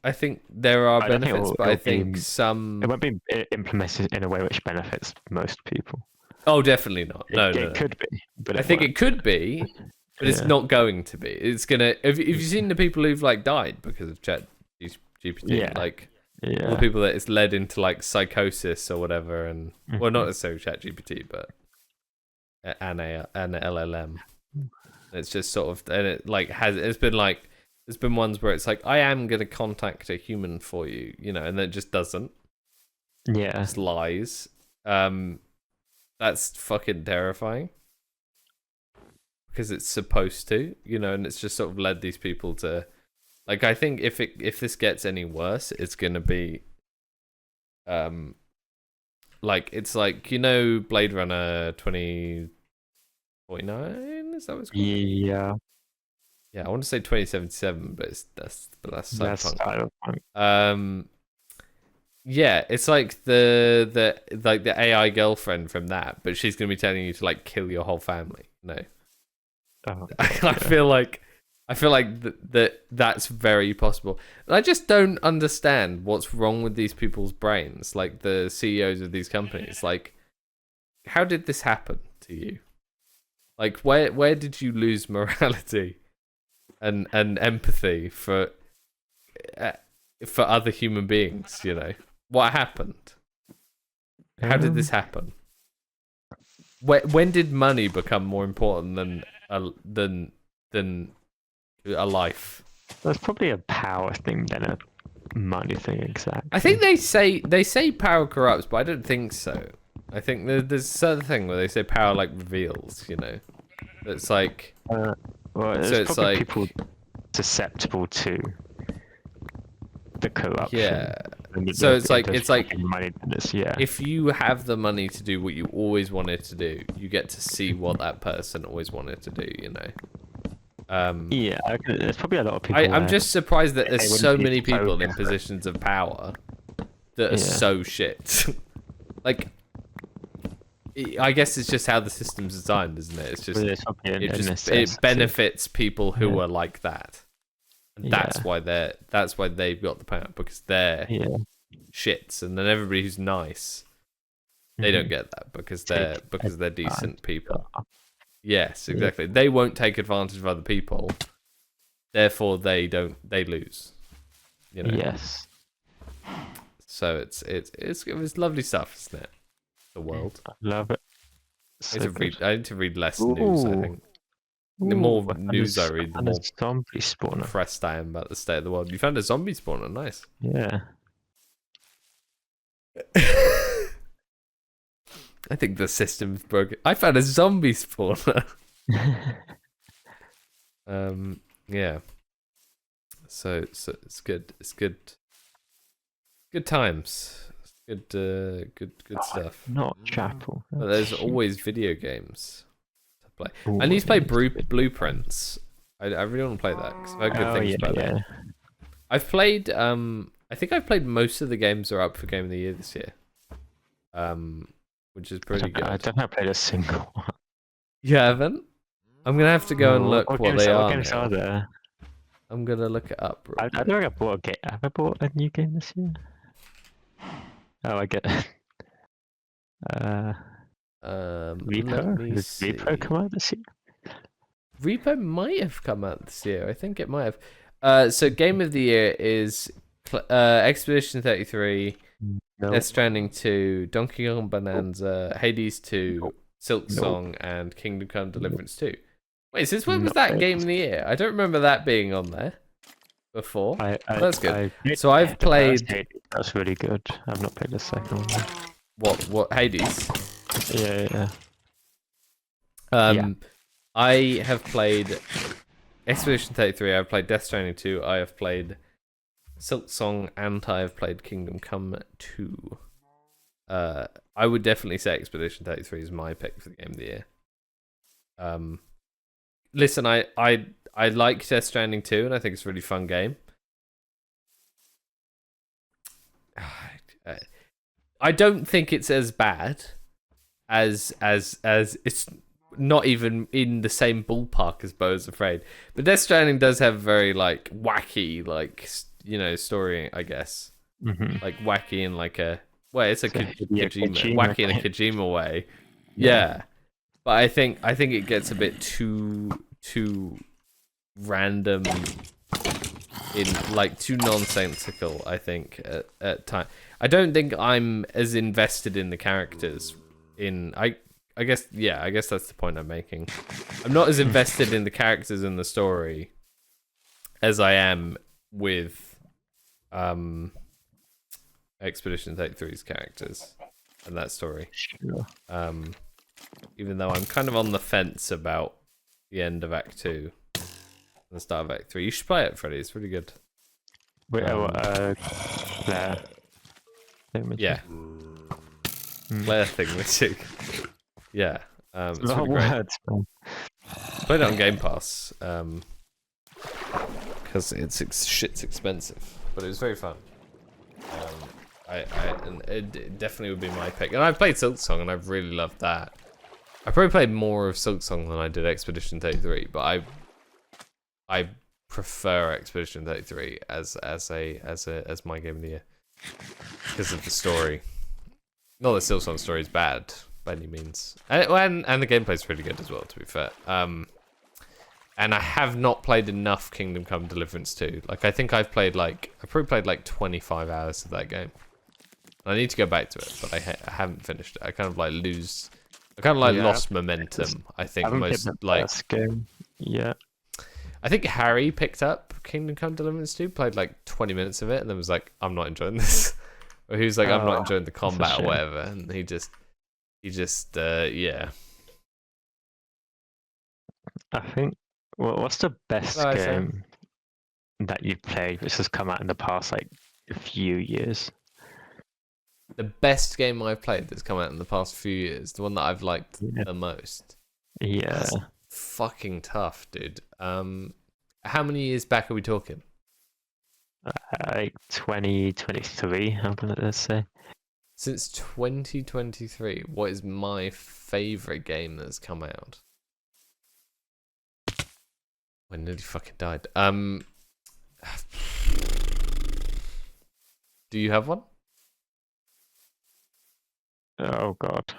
there are I don't think benefits, but I it'll be- think some. It won't be implemented in a way which benefits most people. Oh, definitely not. No, It could be, but I think it could be, but it's Yeah. not going to be. It's gonna. Have you seen the people who've like died because of ChatGPT? Yeah. Like Yeah. all the people that it's led into like psychosis or whatever, and well, not necessarily ChatGPT, but an LLM. It's just sort of, and it like it's been like there's been ones where it's like I am gonna contact a human for you, you know, and then it just doesn't. Yeah. Just lies. That's fucking terrifying because it's supposed to, you know, and it's just sort of led these people to, like, I think if this gets any worse, it's gonna be, like it's like, you know, Blade Runner 2049, is that what it's called? Yeah. Yeah, I want to say 2077, but that's That's cyberpunk. cyberpunk. Yeah, it's like the AI girlfriend from that, but she's gonna be telling you to like kill your whole family. No, Oh, I feel like that's very possible. And I just don't understand what's wrong with these people's brains, like the CEOs of these companies. Like, how did this happen to you? Like, where did you lose morality and empathy for other human beings? You know, what happened? How did this happen? When did money become more important than a life? That's probably a power thing than a money thing, exactly. I think they say power corrupts, but I don't think so. I think there's a certain thing where they say power like reveals. You know, it's like Well, so there's it's probably like people susceptible to the corruption. yeah. And So it's like money to this, yeah. if you have the money to do what you always wanted to do, you get to see what that person always wanted to do. You know. Yeah, there's probably a lot of people. I'm just surprised that there's they so wouldn't be many people in focused. positions of power that are Yeah. so shit. Like, I guess it's just how the system's designed, isn't it? It's just Well, there's probably a it necessity. benefits people who Yeah. are like that, and that's Yeah. why they've got the power, because they're Yeah. shits, and then everybody who's nice, they don't get that because they're decent people. Yes, exactly. They won't take advantage of other people, therefore they lose. You know. Yes. So it's lovely stuff, isn't it? The world. I love it. I need to read less news, I Ooh. think. The more Ooh, news I read, the and a more zombie spawner. impressed I am about the state of the world. You found a zombie spawner, nice. Yeah. I think the system's broken. I found a zombie spawner. Yeah. So it's good. It's good. Good times. It's good stuff. Not chapel. But there's always video games to play. Ooh, I need to play yeah. Blueprints. I really want to play that because I've heard good things about it. I've played. I think I've played most of the games that are up for Game of the Year this year. Which is pretty good. I don't know. I played a single one. You haven't? I'm gonna have to go and look what they are. What games now. are there? I'm gonna look it up. I don't think I bought a game. Have I bought a new game this year? Oh, I get it. Repo? Did Repo come out this year? Repo might have come out this year. I think it might have. So Game of the Year is Expedition 33, No. Death Stranding 2, Donkey Kong Bonanza, Hades 2, Silk Song, and Kingdom Come Deliverance 2. Wait, since when was that Game of the Year? I don't remember that being on there before. That's good. So I've played. That's really good. I've not played the second one. What Hades? Yeah. Yeah. I have played Expedition 33, I've played Death Stranding 2, I have played Silk Song, and I have played Kingdom Come 2. I would definitely say Expedition 33 is my pick for the Game of the Year. Listen, I like Death Stranding 2, and I think it's a really fun game. I don't think it's as bad as it's not even in the same ballpark as Bo's Afraid. But Death Stranding does have very like wacky, like story, I guess. Mm-hmm. Like wacky in like a it's a Kojima, Kojima wacky in a Kojima way. Yeah. But I think it gets a bit too random, in like too nonsensical. I think at time. I don't think I'm as invested in the characters. I guess that's the point I'm making. I'm not as invested in the characters in the story as I am with Expedition 33's characters and that story. Sure. Even though I'm kind of on the fence about the end of Act 2 and the start of Act 3. You should play it, Freddie. It's really good. Wait, Blair. Yeah. Blair thing missing. Yeah. It's really great. Words, man. Played it on Game Pass. Because shit's expensive. But it was very fun. and it definitely would be my pick. And I've played Silksong, and I've really loved that. I probably played more of Silksong than I did Expedition 33, but I prefer Expedition 33 as my game of the year because of the story. Not that Silksong's story is bad by any means, and the gameplay's pretty good as well, to be fair. And I have not played enough Kingdom Come Deliverance 2. Like, I think I've probably played like 25 hours of that game. I need to go back to it, but I haven't finished it. I kind of lost momentum. I think most like game. Yeah. I think Harry picked up Kingdom Come Deliverance 2, played like 20 minutes of it, and then was like, I'm not enjoying this. Or he was like, I'm not enjoying the combat or whatever, and he just yeah. I think. Well, what's the best game that you've played which has come out in the past like a few years? The best game I've played that's come out in the past few years, the one that I've liked the most. Yeah. That's fucking tough, dude. How many years back are we talking? Like 2023, I'm gonna say. Since 2023, what is my favorite game that's come out? I nearly fucking died. Do you have one? Oh god.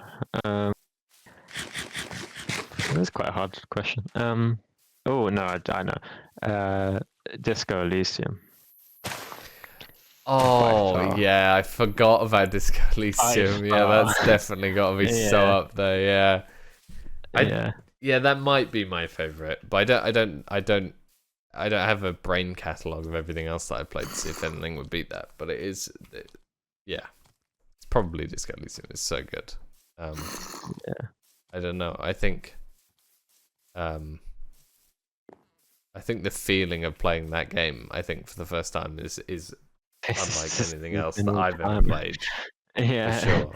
That's quite a hard question. Oh no, I know. Disco Elysium. Oh yeah, I forgot about Disco Elysium. Yeah, that's definitely got to be so up there. Yeah. Yeah, that might be my favorite, but I don't have a brain catalog of everything else that I've played to see if anything would beat that. But it's probably Disco Elysium. It's so good. I don't know. I think the feeling of playing that game, I think for the first time is unlike anything else that I've ever played. Yeah. For sure.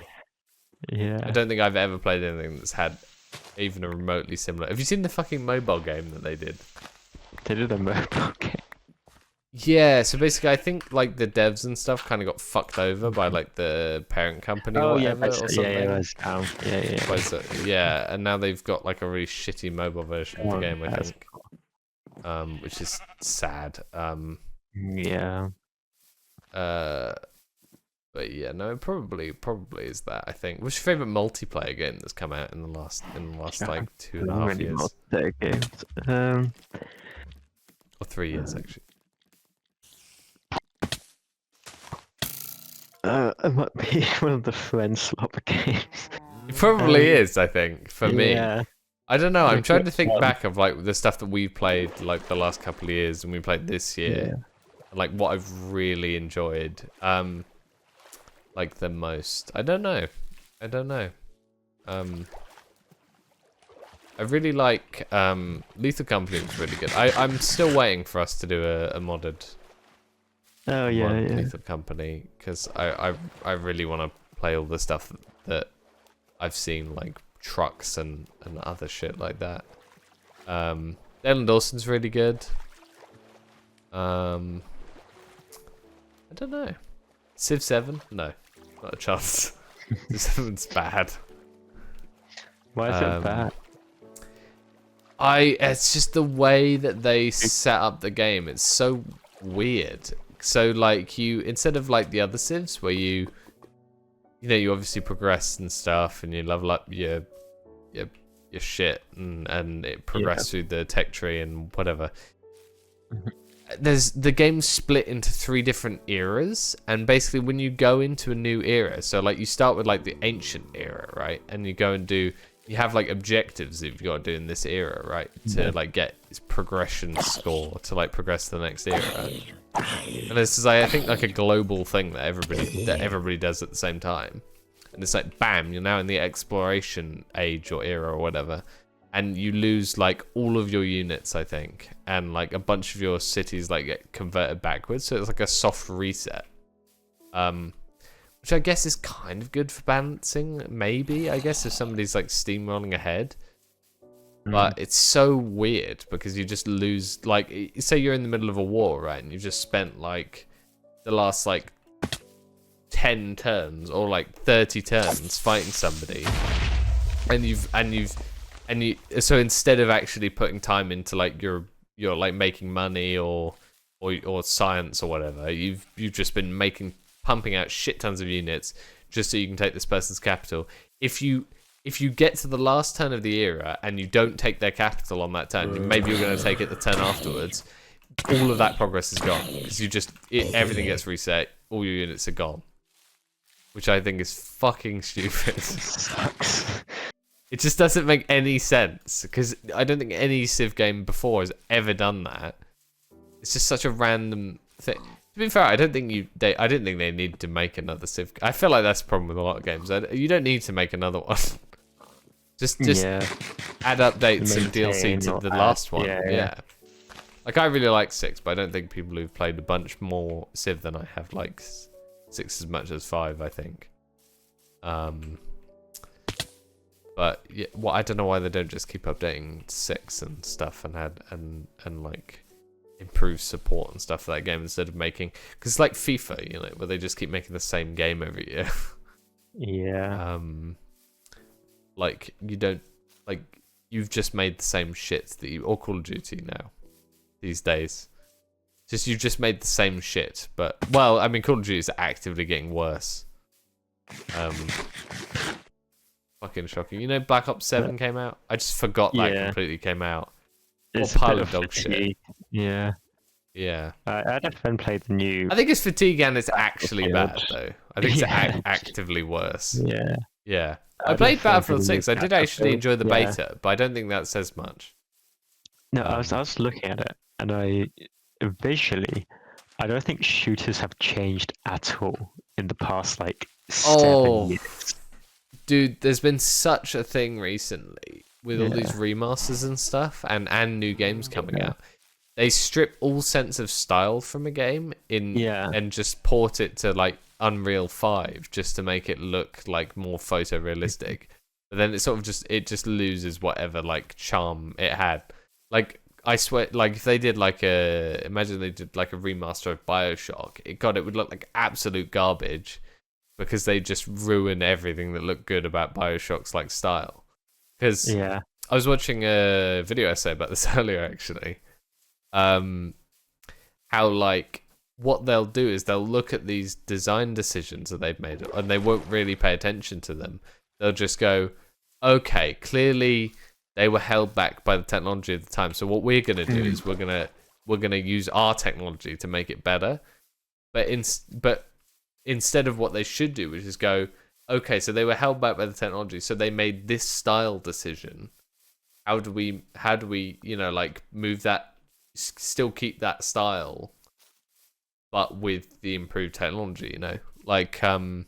Yeah. I don't think I've ever played anything that's had even a remotely similar. Have you seen the fucking mobile game that they did? They did a mobile game. Yeah, so basically I think like the devs and stuff kind of got fucked over by like the parent company or whatever or something. Yeah, and now they've got like a really shitty mobile version of the game, I think. Which is sad. Yeah. But yeah, no, it probably is that, I think. What's your favorite multiplayer game that's come out in the last like 2.5 years? Multiplayer games. Or 3 years actually. It might be one of the Friend Slop games. It probably is, I think, for me. Yeah. I don't know, I'm trying to think back of like the stuff that we've played like the last couple of years and we played this year. And, like what I've really enjoyed. Like the most. I don't know. I really like Lethal Company was really good. I'm still waiting for us to do a modded Lethal Company because I really want to play all the stuff that I've seen, like trucks and other shit like that. Dale and Dawson's really good. I don't know. Civ 7? No, not a chance. Civ 7's bad. Why is it bad? It's just the way that they set up the game. It's so weird. So like instead of like the other civs where you obviously progress and stuff and you level up your shit and it progresses through the tech tree and whatever. The game's split into 3 different eras, and basically when you go into a new era, so like you start with like the ancient era, right? And you go and you have like objectives that you've got to do in this era, right? To like get this progression score to like progress to the next era. And this is like, I think like a global thing that everybody does at the same time. And it's like bam, you're now in the exploration age or era or whatever. And you lose like all of your units, I think, and like a bunch of your cities like get converted backwards. So it's like a soft reset, which I guess is kind of good for balancing. Maybe I guess if somebody's like steamrolling ahead, but it's so weird because you just lose. Like, say you're in the middle of a war, right, and you've just spent like the last like 10 turns or like 30 turns fighting somebody, so instead of actually putting time into like you're like making money or science or whatever, you've just been pumping out shit tons of units just so you can take this person's capital. If you get to the last turn of the era and you don't take their capital on that turn, maybe you're going to take it the turn afterwards. All of that progress is gone because everything gets reset. All your units are gone, which I think is fucking stupid. Sucks. It just doesn't make any sense because I don't think any Civ game before has ever done that. It's just such a random thing. To be fair, I didn't think they needed to make another Civ. I feel like that's the problem with a lot of games. You don't need to make another one. just add updates and DLC to the last one. Yeah. Like, I really like 6, but I don't think people who've played a bunch more Civ than I have like 6 as much as 5, I think. But yeah, I don't know why they don't just keep updating 6 and stuff and add and like improve support and stuff for that game instead of making, because it's like FIFA, you know, where they just keep making the same game every year. Yeah. Like you don't, like, you've just made the same shit that you, or Call of Duty now these days. You've just made the same shit, but, well, I mean, Call of Duty is actively getting worse. Fucking shocking. You know, Black Ops 7 came out? I just forgot that completely came out. It's what a pile bit of dog shit. Yeah. Yeah. I had a friend play the new. I think it's fatigue and it's actually bad, though. I think it's actively worse. Yeah. Yeah. I played Battlefield 6. I did actually enjoy the beta, but I don't think that says much. No, I was looking at it, and visually, I don't think shooters have changed at all in the past, like, 7 years. Dude, there's been such a thing recently with all these remasters and stuff, and new games coming out. They strip all sense of style from a game and just port it to like Unreal 5 just to make it look like more photorealistic. But then it sort of just loses whatever like charm it had. Like, I swear, like, if they did like imagine they did like a remaster of BioShock, it would look like absolute garbage because they just ruin everything that looked good about BioShock's like style. Because I was watching a video essay about this earlier, actually. How, like, what they'll do is they'll look at these design decisions that they've made and they won't really pay attention to them. They'll just go, okay, clearly they were held back by the technology of the time, so what we're going to do is we're going to use our technology to make it better. But instead of what they should do, which is go, okay, so they were held back by the technology, so they made this style decision. How do we, you know, like, move that, still keep that style, but with the improved technology, you know? Like, it's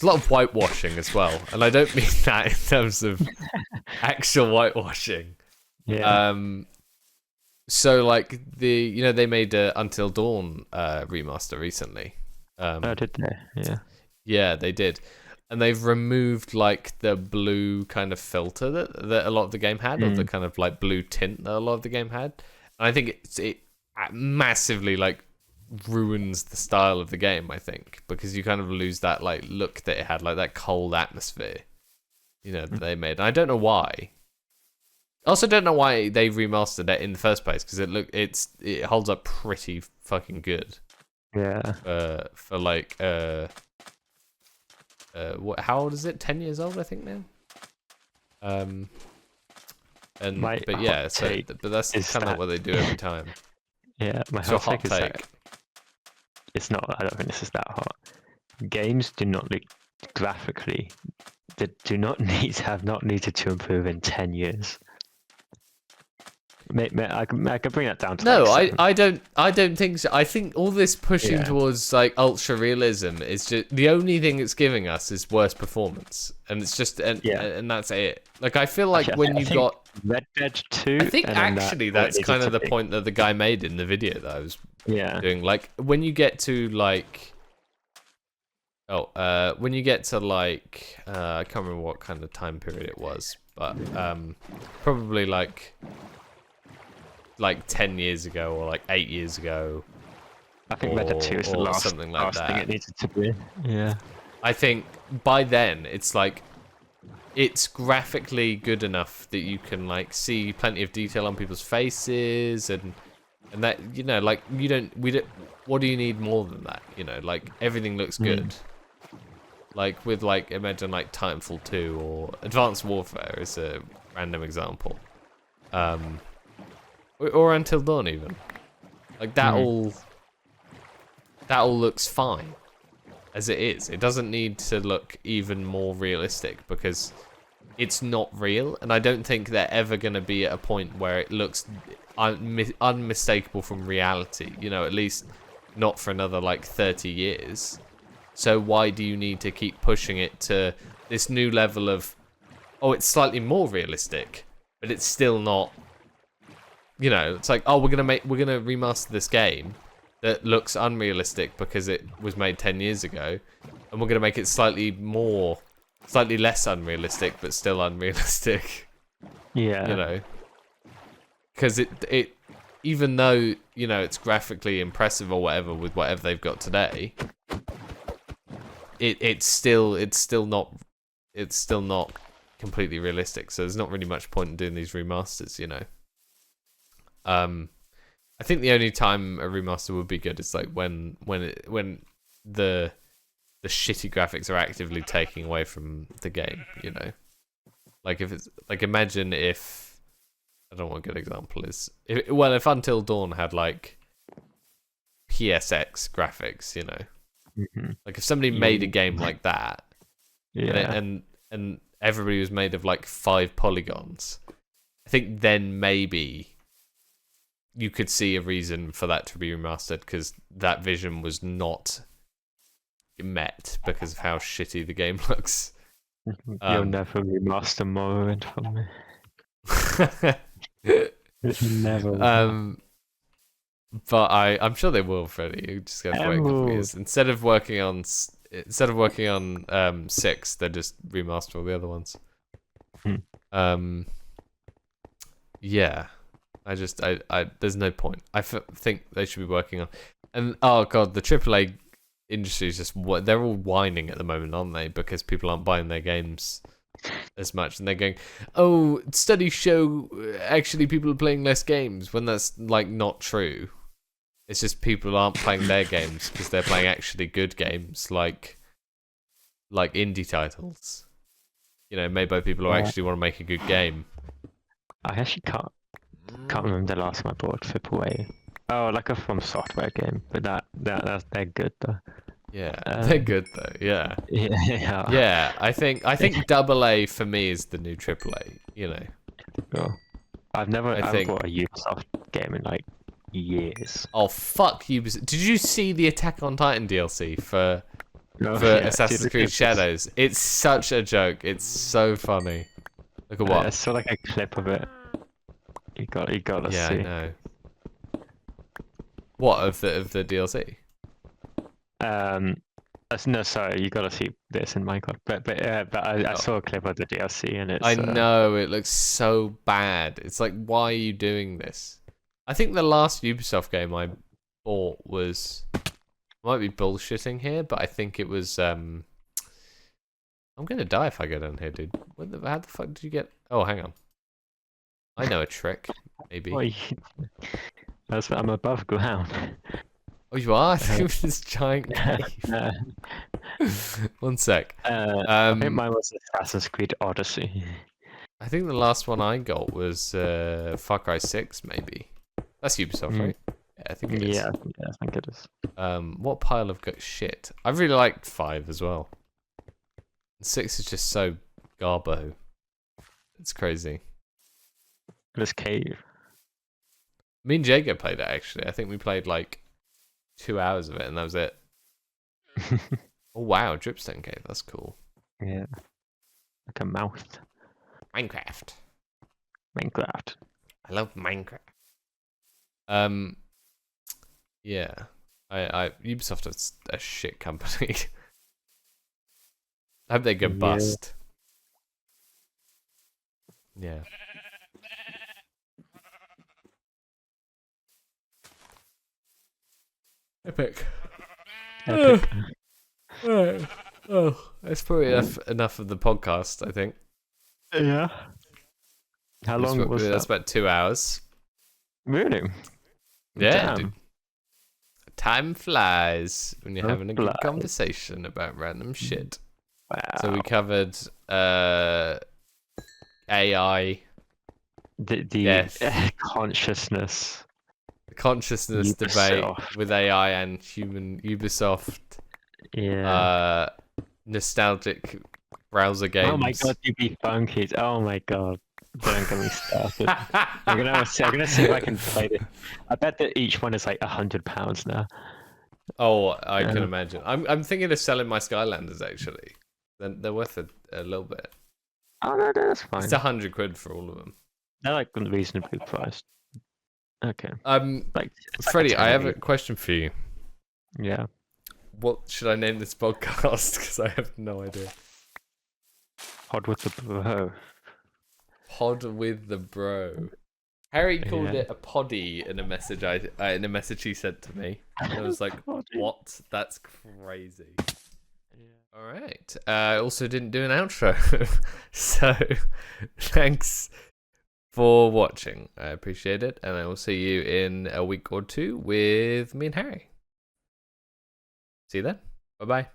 a lot of whitewashing as well, and I don't mean that in terms of actual whitewashing. Yeah. So, like, they made Until Dawn remaster recently. Oh, did they? Yeah. Yeah, they did. And they've removed, like, the blue kind of filter that a lot of the game had, or the kind of, like, blue tint that a lot of the game had. And I think it massively, like, ruins the style of the game, I think, because you kind of lose that, like, look that it had, like, that cold atmosphere, you know, that they made. And I don't know why. I also don't know why they remastered it in the first place, because it holds up pretty fucking good. Yeah. For like how old is it? 10 years old, I think now. But that's kind of what they do every time. Yeah, my hot take is that it's not. I don't think this is that hot. Games do not look graphically. They do not have not needed to improve in 10 years. I can bring that down to no. Like I don't think so. I think all this pushing towards like ultra realism is just the only thing it's giving us is worse performance, and it's just and that's it. Like, I feel like when you got Red Dead 2, I think actually that's kind of the point that the guy made in the video that I was doing. Like, when you get to like when you get to like I can't remember what kind of time period it was, but probably like 10 years ago or like 8 years ago. I think Red Dead 2 is the or last, something like last thing that. it needed to be. Yeah. I think by then it's like it's graphically good enough that you can like see plenty of detail on people's faces and that, you know, like we don't what do you need more than that, you know, like everything looks good. Like with like imagine like Titanfall 2 or Advanced Warfare is a random example. Or Until Dawn even. Like that all looks fine as it is. It doesn't need to look even more realistic because it's not real, and I don't think they're ever going to be at a point where it looks unmistakable from reality, you know, at least not for another like 30 years. So why do you need to keep pushing it to this new level of, oh, it's slightly more realistic, but it's still not, you know, it's like, oh, we're gonna remaster this game that looks unrealistic because it was made 10 years ago, and we're gonna make it slightly less unrealistic, but still unrealistic. Yeah. You know, because it even though, you know, it's graphically impressive or whatever with whatever they've got today, it's still not completely realistic. So there's not really much point in doing these remasters, you know. I think the only time a remaster would be good is like when the shitty graphics are actively taking away from the game, you know. Like if it's like, imagine if, I don't know what a good example is. If Until Dawn had like PSX graphics, you know. Like if somebody made a game like that, and everybody was made of like 5 polygons, I think then maybe you could see a reason for that to be remastered, because that vision was not met because of how shitty the game looks. You'll never remaster Morrowind for me. Never. But I'm sure they will, Freddie. You just have to wait a couple of years. Instead of working on 6, they just remaster all the other ones. Yeah. I there's no point. I think they should be working on, and oh god, the AAA industry is just they're all whining at the moment, aren't they? Because people aren't buying their games as much, and they're going, oh, studies show actually people are playing less games, when that's like not true. It's just people aren't playing their games because they're playing actually good games, like indie titles, you know, made by people who actually want to make a good game. I actually can't remember the last time I bought AAA. Oh, like a From Software game, but they're good though. Yeah, they're good though. Yeah. Yeah. Yeah, I think AA for me is the new AAA. You know. Cool. I haven't bought a Ubisoft game in like years. Oh fuck Ubisoft! Did you see the Attack on Titan DLC for Assassin's Creed Shadows? It's such a joke. It's so funny. Look at what? I saw like a clip of it. You gotta see. Yeah, I know. What of the DLC? No, sorry, you gotta see this in Minecraft. But I saw a clip of the DLC and it's. I know it looks so bad. It's like, why are you doing this? I think the last Ubisoft game I bought was, I might be bullshitting here, but I think it was. I'm gonna die if I go down here, dude. How the fuck did you get? Oh, hang on. I know a trick, maybe. I'm above ground. Oh, you are? This giant cave. One sec. I think mine was Assassin's Creed Odyssey. I think the last one I got was Far Cry 6, maybe. That's Ubisoft, right? Yeah, I think it is. Yeah, I think it is. What pile of shit? I really liked 5 as well. 6 is just so garbo. It's crazy. This cave. Me and Jago played it, actually. I think we played like 2 hours of it, and that was it. Oh wow, Dripstone Cave, that's cool. Yeah. Like a mouth. Minecraft. I love Minecraft. Yeah. Ubisoft is a shit company. I hope they go bust. Yeah. Epic. Epic. Alright. Oh, that's probably enough of the podcast, I think. Yeah. How long was That's that? about 2 hours. Really? Yeah, Damn. dude. Time flies when you're Time having a good flies. conversation about random shit. Wow. So we covered AI, the death. consciousness. the consciousness debate Ubisoft. with AI and human Ubisoft, Yeah. nostalgic browser games. Oh my god, you be funky. Oh my god. Don't get me started. I'm gonna see if I can play this. I bet that each one is like £100 now. Oh, I can Yeah. imagine. I'm thinking of selling my Skylanders actually. They're worth a little bit. Oh no, that's fine. It's £100 for all of them. They're like reasonably priced. Okay. Like it's like Freddie, I have a 1080. question for you. Yeah. What should I name this podcast? Because I have no idea. Pod with the bro. Pod with the bro. Harry called Yeah. it a poddy in a message in a message he sent to me. I was like, Poddy. what? That's crazy. All right. I also didn't do an outro. So thanks for watching. I appreciate it. And I will see you in a week or two with me and Harry. See you then. Bye-bye.